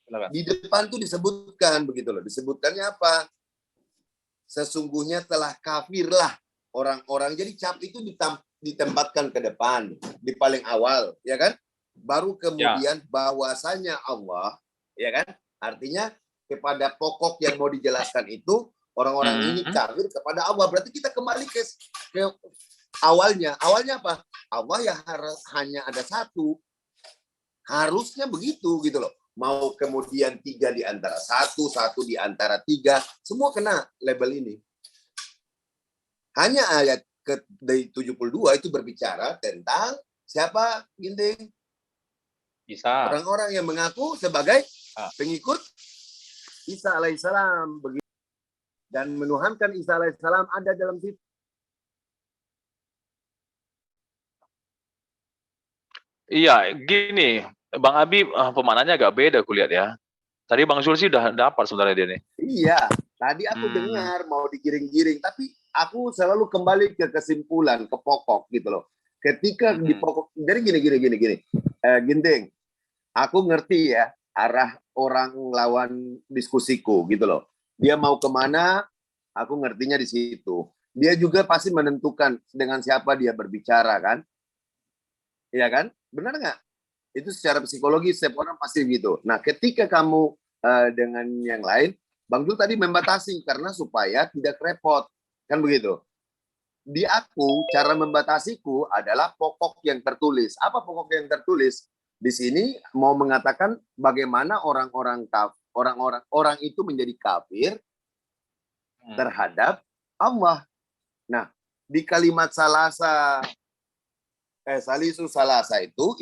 Silakan. di depan tuh disebutkan begitu loh. Disebutkannya apa? Sesungguhnya telah kafirlah orang-orang. Jadi cap itu ditempatkan ke depan, di paling awal, ya kan? Baru kemudian bahwasanya Allah, ya kan? Artinya kepada pokok yang mau dijelaskan itu orang-orang ini kafir kepada Allah. Berarti kita kembali ke awalnya. Awalnya apa? Allah ya hanya ada satu. Harusnya begitu gitu loh. Mau kemudian 3 di antara 1, 1 di antara 3, semua kena label ini. Hanya ayat ke-72 itu berbicara tentang siapa, Ginting? Bisa. Orang-orang yang mengaku sebagai pengikut Isa alaihissalam, begitu. Dan menuhankan Isa alaihissalam ada dalam situ. Iya, gini, Bang Abi pemaknanya agak beda kulihat ya. Tadi Bang Zul sih udah dapat sebenarnya dia nih. Iya, tadi aku dengar mau digiring-giring, tapi aku selalu kembali ke kesimpulan, ke pokok gitu loh. Ketika di pokok, jadi gini. Ginting, aku ngerti ya arah orang lawan diskusiku gitu loh. Dia mau kemana, aku ngertinya di situ. Dia juga pasti menentukan dengan siapa dia berbicara kan. Iya kan? Benar nggak? Itu secara psikologi setiap orang pasti gitu. Nah, ketika kamu dengan yang lain, Bang Jul tadi membatasi karena supaya tidak repot. Kan begitu. Di aku, cara membatasiku adalah pokok yang tertulis. Apa pokok yang tertulis? Di sini mau mengatakan bagaimana orang itu menjadi kafir terhadap Allah. Nah, di kalimat salisu salasa itu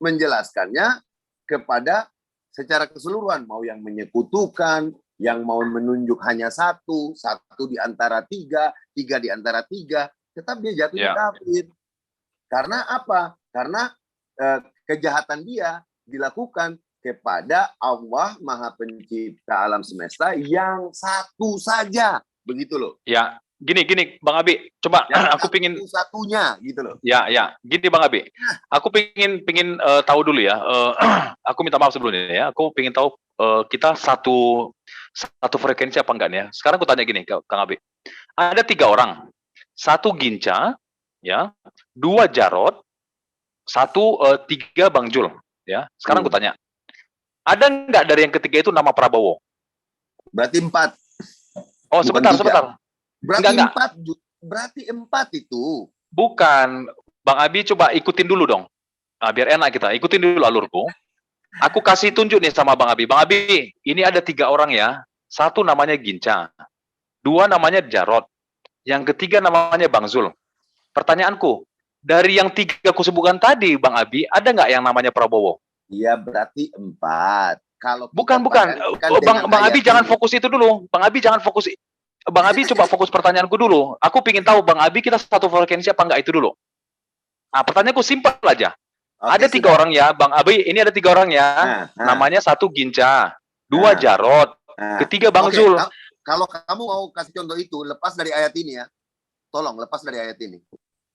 menjelaskannya kepada secara keseluruhan, mau yang menyekutukan, yang mau menunjuk hanya satu di antara 3 di antara 3, tetap dia jatuhnya kafir. Karena apa? Karena kejahatan dia dilakukan kepada Allah Maha Pencipta alam semesta yang satu saja, begitu loh. Ya, gini Bang Abi, coba aku pingin satunya gitu loh. Ya, gini Bang Abi, aku pingin tahu dulu ya. Aku minta maaf sebelumnya ya. Aku pingin tahu kita satu frekuensi apa enggak nih ya. Sekarang aku tanya gini, Kang Abi. Ada 3 orang, 1 Ginca, ya, 2 Jarot, 3 Bang Jul, ya. Sekarang aku tanya, ada enggak dari yang ketiga itu nama Prabowo? Berarti 4. Oh, sebentar. Berarti Enggak. 4. Berarti 4 itu. Bukan, Bang Abi coba ikutin dulu dong. Nah, biar enak kita, ikutin dulu alurku. Aku kasih tunjuk nih sama Bang Abi. Bang Abi, ini ada 3 orang ya. 1 namanya Ginca, 2 namanya Jarot, yang ketiga namanya Bang Zul. Pertanyaanku, dari yang 3 aku sebutkan tadi, Bang Abi, ada nggak yang namanya Prabowo? Iya, berarti 4. Kalau Bukan. Bang Abi jangan fokus itu dulu. Bang Abi jangan fokus. Bang Abi coba fokus pertanyaanku dulu. Aku pingin tahu Bang Abi kita satu frekuensi apa enggak itu dulu. Nah, pertanyaanku simpel aja. Ada 3 orang ya, Bang Abi. Ini ada 3 orang ya. Namanya 1 Ginca, 2 Jarot, ketiga Bang Zul. Kalau kamu mau kasih contoh itu, lepas dari ayat ini ya. Tolong lepas dari ayat ini.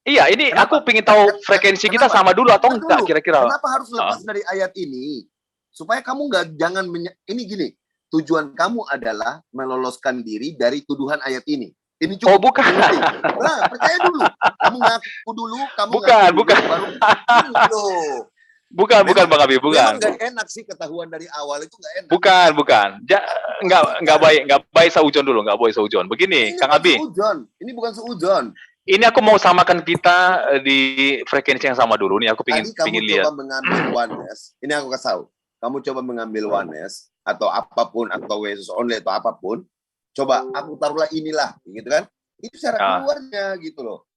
Iya, ini aku pingin tahu frekuensi kita sama dulu atau enggak kira-kira. Kenapa harus lepas dari ayat ini? supaya kamu jangan ini gini, tujuan kamu adalah meloloskan diri dari tuduhan ayat ini. Ini cukup. Oh, bukan. Nah, percaya dulu. Kamu ngaku dulu, Bukan, ngaku bukan. dulu, baru ini loh. Bukan Bang Abi, bukan. Memang nggak enak sih ketahuan dari awal, itu nggak enak. Bukan. Nggak baik saujon dulu, nggak boleh saujon. Begini, Ini Kang bukan Abi. seuzon. Ini bukan seuzon. Ini aku mau samakan kita di frekuensi yang sama dulu nih. Aku Tadi kamu pingin lihat. coba mengambil oneness. Ini aku kasih tahu. Kamu coba mengambil oneness atau apapun atau Jesus only atau apapun. Coba aku taruhlah inilah, gitu kan? Itu cara keluarnya gitu loh.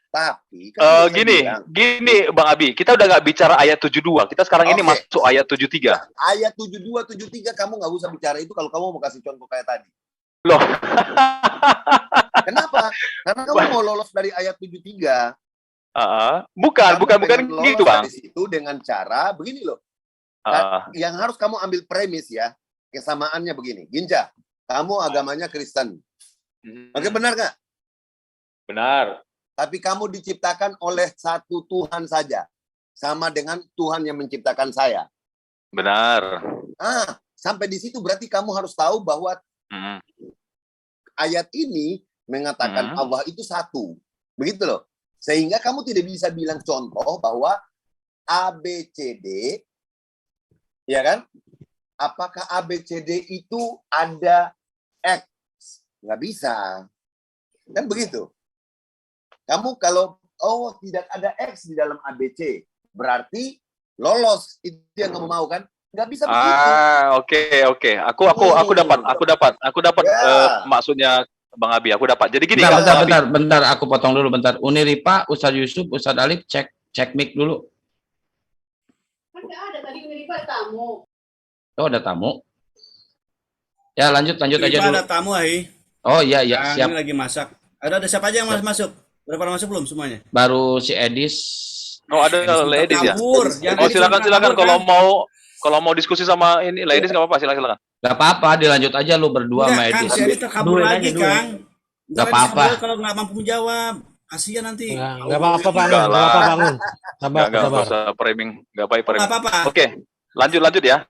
Tapi kan gini Bang Abi, kita udah nggak bicara ayat 72. Kita sekarang ini masuk ayat 73. Ayat 72, 73 kamu nggak usah bicara itu kalau kamu mau kasih contoh kayak tadi. Loh. Kenapa? Karena kamu mau lolos dari ayat 73. Bukan gitu, Bang. Dari situ dengan cara begini loh. Yang harus kamu ambil premis ya, kesamaannya begini. Ginja, kamu agamanya Kristen. Oke, benar nggak? Benar. Tapi kamu diciptakan oleh satu Tuhan saja. Sama dengan Tuhan yang menciptakan saya. Benar. Sampai di situ berarti kamu harus tahu bahwa ayat ini mengatakan Allah itu satu. Begitu loh. Sehingga kamu tidak bisa bilang contoh bahwa ABCD, ya kan? Apakah ABCD itu ada X? Nggak bisa. Kan begitu. Kamu kalau tidak ada X di dalam ABC, berarti lolos. Itu yang kamu mau kan? Nggak bisa begitu. Oke. Aku dapat maksudnya Bang Abi. Aku dapat. Jadi gini. Bentar. Aku potong dulu bentar. Uniripa, Ustadz Yusuf, Ustadz Alif, cek mic dulu. Kan nggak ada tadi Uniripa tamu. Oh, ada tamu. Ya, lanjut aja dulu. Ada tamu, Oh iya, siap. Ini lagi masak. Ada siapa aja yang masuk? Udah pada masuk belum semuanya? Baru si Edis. Oh, ada Ladies ya? Oh, silakan kalau mau diskusi sama ini Ladies nggak apa-apa, silakan. Nggak apa-apa, dilanjut aja lu berdua sama Edis. Kang, si Edis kabur lagi, Kang. Nggak apa-apa. Kalau nggak mampu menjawab, kasihan nanti. Nggak apa-apa, bangun. Sabar. Nggak usah framing, nggak baik framing. Nggak apa-apa. Oke, lanjut ya.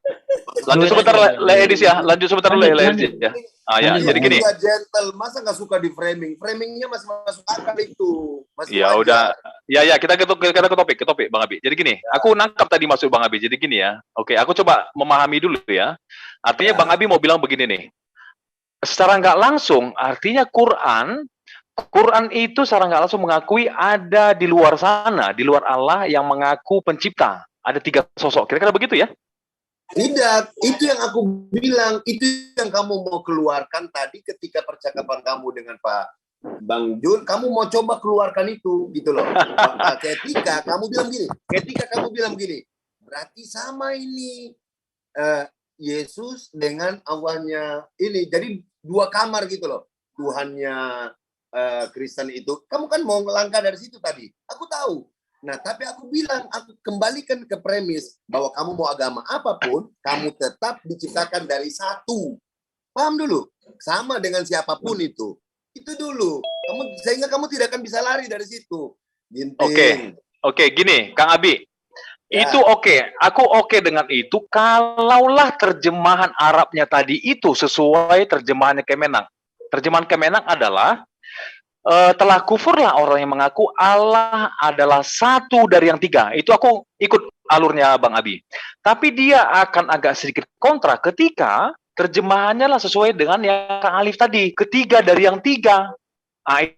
Lanjut sebentar Ladies ya. Lanjut sebentar Ladies ya. Jadi gini. Gentle, masa nggak suka di framing? Framingnya masih masuk akal itu. Ya udah. Ya kita ke topik Bang Abi. Jadi gini, aku nangkap tadi masuk Bang Abi. Jadi gini ya. Oke, aku coba memahami dulu ya. Artinya Bang Abi mau bilang begini nih. Secara nggak langsung, artinya Quran itu secara nggak langsung mengakui ada di luar sana, di luar Allah yang mengaku pencipta. Ada 3 sosok. Kira-kira begitu ya? Tidak, itu yang aku bilang, itu yang kamu mau keluarkan tadi ketika percakapan kamu dengan Pak Bang Jul, kamu mau coba keluarkan itu, gitu loh. Ketika kamu bilang gini, berarti sama ini Yesus dengan Allahnya ini, jadi 2 kamar gitu loh. Tuhannya Kristen itu, kamu kan mau melangkah dari situ tadi, aku tahu. Nah, tapi aku bilang, aku kembalikan ke premis bahwa kamu mau agama apapun, kamu tetap diciptakan dari satu. Paham dulu? Sama dengan siapapun itu. Itu dulu. Sehingga kamu tidak akan bisa lari dari situ. Oke, gini, Kang Abi. Ya. Itu oke. Aku oke dengan itu kalaulah terjemahan Arabnya tadi itu sesuai terjemahannya Kemenang. Terjemahan Kemenang adalah telah kufurlah orang yang mengaku Allah adalah satu dari yang 3. Itu aku ikut alurnya Bang Abi. Tapi dia akan agak sedikit kontra ketika terjemahannya lah sesuai dengan yang Kang Alif tadi. 3 dari yang 3.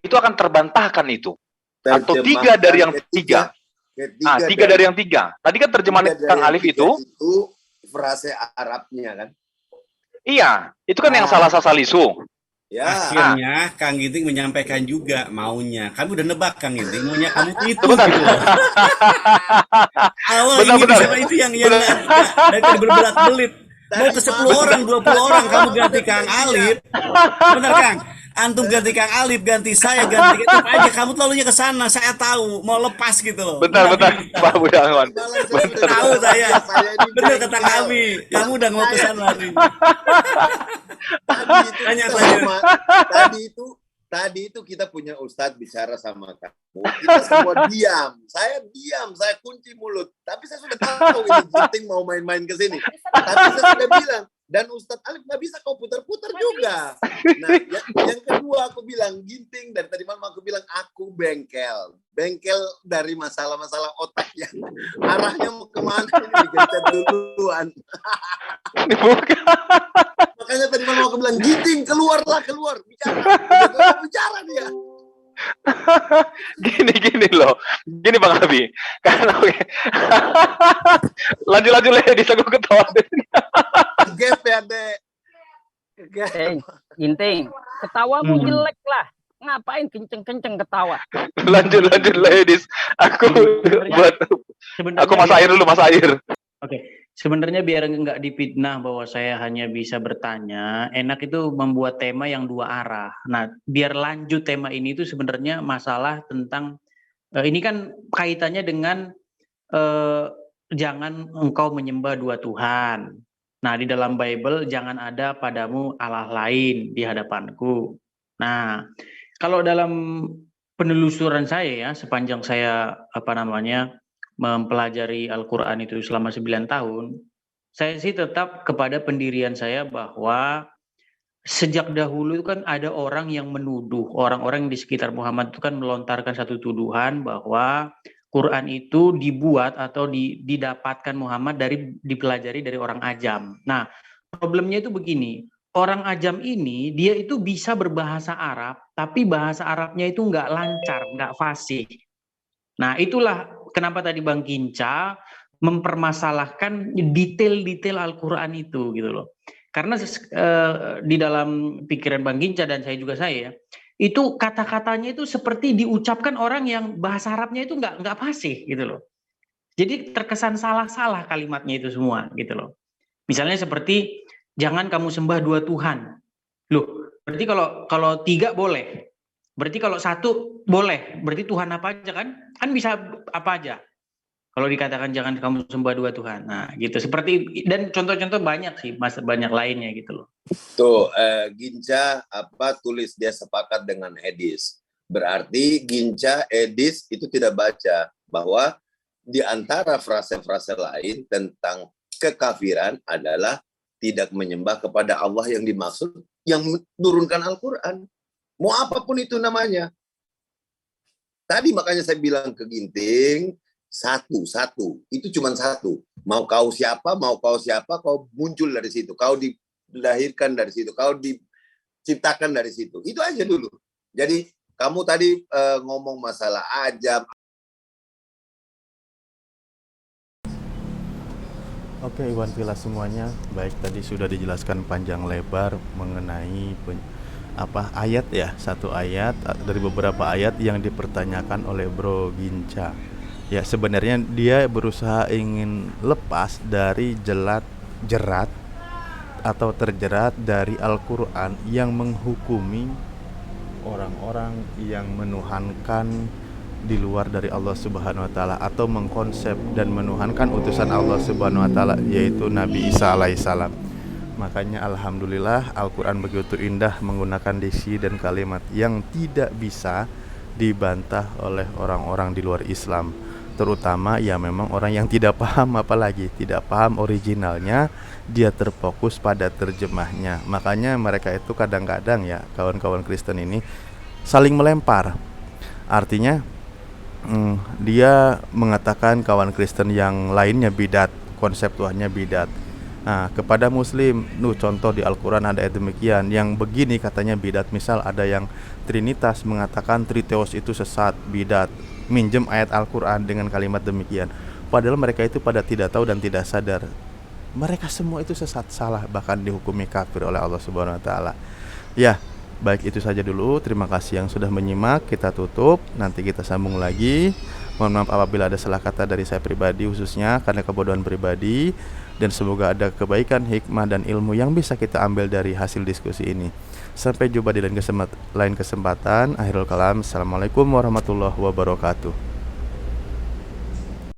Itu akan terbantahkan itu. Atau 3 dari yang 3. 3 dari yang 3. Tadi kan terjemahan Kang Alif itu frase Arabnya kan. Iya, itu kan yang salah salisu. Ya. Akhirnya Kang Ginting menyampaikan juga maunya. Kamu udah nebak Kang Ginting maunya kamu itu. Benar. Gitu. Benar. Itu yang dari berbelat-belit. Mau ke 10 orang, 20 orang kamu ganti Kang Alif. Benar Kang? Antum ganti Kang Alif, ganti saya, ganti itu aja. Kamu terlalunya ke sana, saya tahu. Mau lepas gitu loh. Benar. Pak Budangon. Tahu saya. Benar kata kami. Kamu udah mau ke sana. tadi itu kita punya ustadz bicara sama kamu, kita semua diam. Saya diam, saya kunci mulut. Tapi saya sudah tahu ini Ginting mau main-main ke sini. Tapi saya sudah bilang, dan Ustadz Alif nggak bisa kau putar-putar juga. Nah, yang kedua aku bilang, Ginting, dari tadi malam aku bilang, aku bengkel. Bengkel dari masalah-masalah otak yang arahnya mau kemana, ini digencet duluan. Makanya tadi malam aku bilang, Ginting, keluar. Bicara dia. Gini loh. Gini Bang Abi. Karena lanjut lagi aku ketawa. Gap ya, Dek. Ginting, ketawamu jelek lah. Ngapain kenceng-kenceng ketawa? Lanjut ladies. Aku Mas Air dulu, Mas Air. Oke. Sebenarnya biar nggak difitnah bahwa saya hanya bisa bertanya, enak itu membuat tema yang dua arah. Nah, biar lanjut tema ini itu sebenarnya masalah tentang ini kan kaitannya dengan jangan engkau menyembah dua Tuhan. Nah, di dalam Bible jangan ada padamu Allah lain di hadapanku. Nah, kalau dalam penelusuran saya ya, sepanjang saya mempelajari Al-Quran itu selama 9 tahun, saya sih tetap kepada pendirian saya bahwa sejak dahulu itu kan ada orang yang menuduh, orang-orang di sekitar Muhammad itu kan melontarkan satu tuduhan bahwa Quran itu dibuat atau didapatkan Muhammad dipelajari dari orang ajam. Nah, problemnya itu begini, orang ajam ini dia itu bisa berbahasa Arab, tapi bahasa Arabnya itu nggak lancar, nggak fasih. Nah, itulah kenapa tadi Bang Ginca mempermasalahkan detail-detail Al-Quran itu gitu loh. Karena di dalam pikiran Bang Ginca dan saya itu kata-katanya itu seperti diucapkan orang yang bahasa Arabnya itu nggak fasih gitu loh. Jadi terkesan salah-salah kalimatnya itu semua gitu loh. Misalnya seperti jangan kamu sembah dua Tuhan. Loh, berarti kalau tiga boleh. Berarti kalau satu boleh, berarti Tuhan apa aja kan? Kan bisa apa aja. Kalau dikatakan jangan kamu sembah dua Tuhan. Nah, gitu. Seperti dan contoh-contoh banyak sih, banyak lainnya gitu loh. Tuh, Ginca tulis dia sepakat dengan Edis. Berarti Ginca, Edis itu tidak baca bahwa di antara frase-frase lain tentang kekafiran adalah tidak menyembah kepada Allah yang dimaksud yang menurunkan Al-Quran. Mau apapun itu namanya. Tadi makanya saya bilang ke Ginting, satu. Itu cuma satu. Mau kau siapa, kau muncul dari situ. Kau dilahirkan dari situ. Kau diciptakan dari situ. Itu aja dulu. Jadi kamu tadi ngomong masalah ajam. Oke, Iwan Villa semuanya. Baik, tadi sudah dijelaskan panjang lebar mengenai ayat ya, satu ayat dari beberapa ayat yang dipertanyakan oleh Bro Ginca. Ya, sebenarnya dia berusaha ingin lepas dari jerat atau terjerat dari Al-Quran yang menghukumi orang-orang yang menuhankan di luar dari Allah Subhanahu wa taala atau mengkonsep dan menuhankan utusan Allah Subhanahu wa taala yaitu Nabi Isa alaihissalam. Makanya alhamdulillah Al-Quran begitu indah menggunakan diksi dan kalimat yang tidak bisa dibantah oleh orang-orang di luar Islam. Terutama ya memang orang yang tidak paham, apalagi tidak paham originalnya, dia terfokus pada terjemahnya. Makanya mereka itu kadang-kadang ya kawan-kawan Kristen ini saling melempar. Artinya dia mengatakan kawan Kristen yang lainnya bidat, konsep Tuhannya bidat. Nah, kepada Muslim, contoh di Al-Quran ada ayat demikian, yang begini katanya bidat. Misal ada yang Trinitas mengatakan Triteos itu sesat, bidat, minjem ayat Al-Quran dengan kalimat demikian. Padahal mereka itu pada tidak tahu dan tidak sadar. Mereka semua itu sesat, salah, bahkan dihukumi kafir oleh Allah Subhanahu wa taala. Ya, baik itu saja dulu. Terima kasih yang sudah menyimak. Kita tutup, nanti kita sambung lagi. Mohon maaf apabila ada salah kata dari saya pribadi khususnya karena kebodohan pribadi. Dan semoga ada kebaikan, hikmah, dan ilmu yang bisa kita ambil dari hasil diskusi ini. Sampai jumpa di lain kesempatan. Akhirul kalam. Assalamualaikum warahmatullahi wabarakatuh.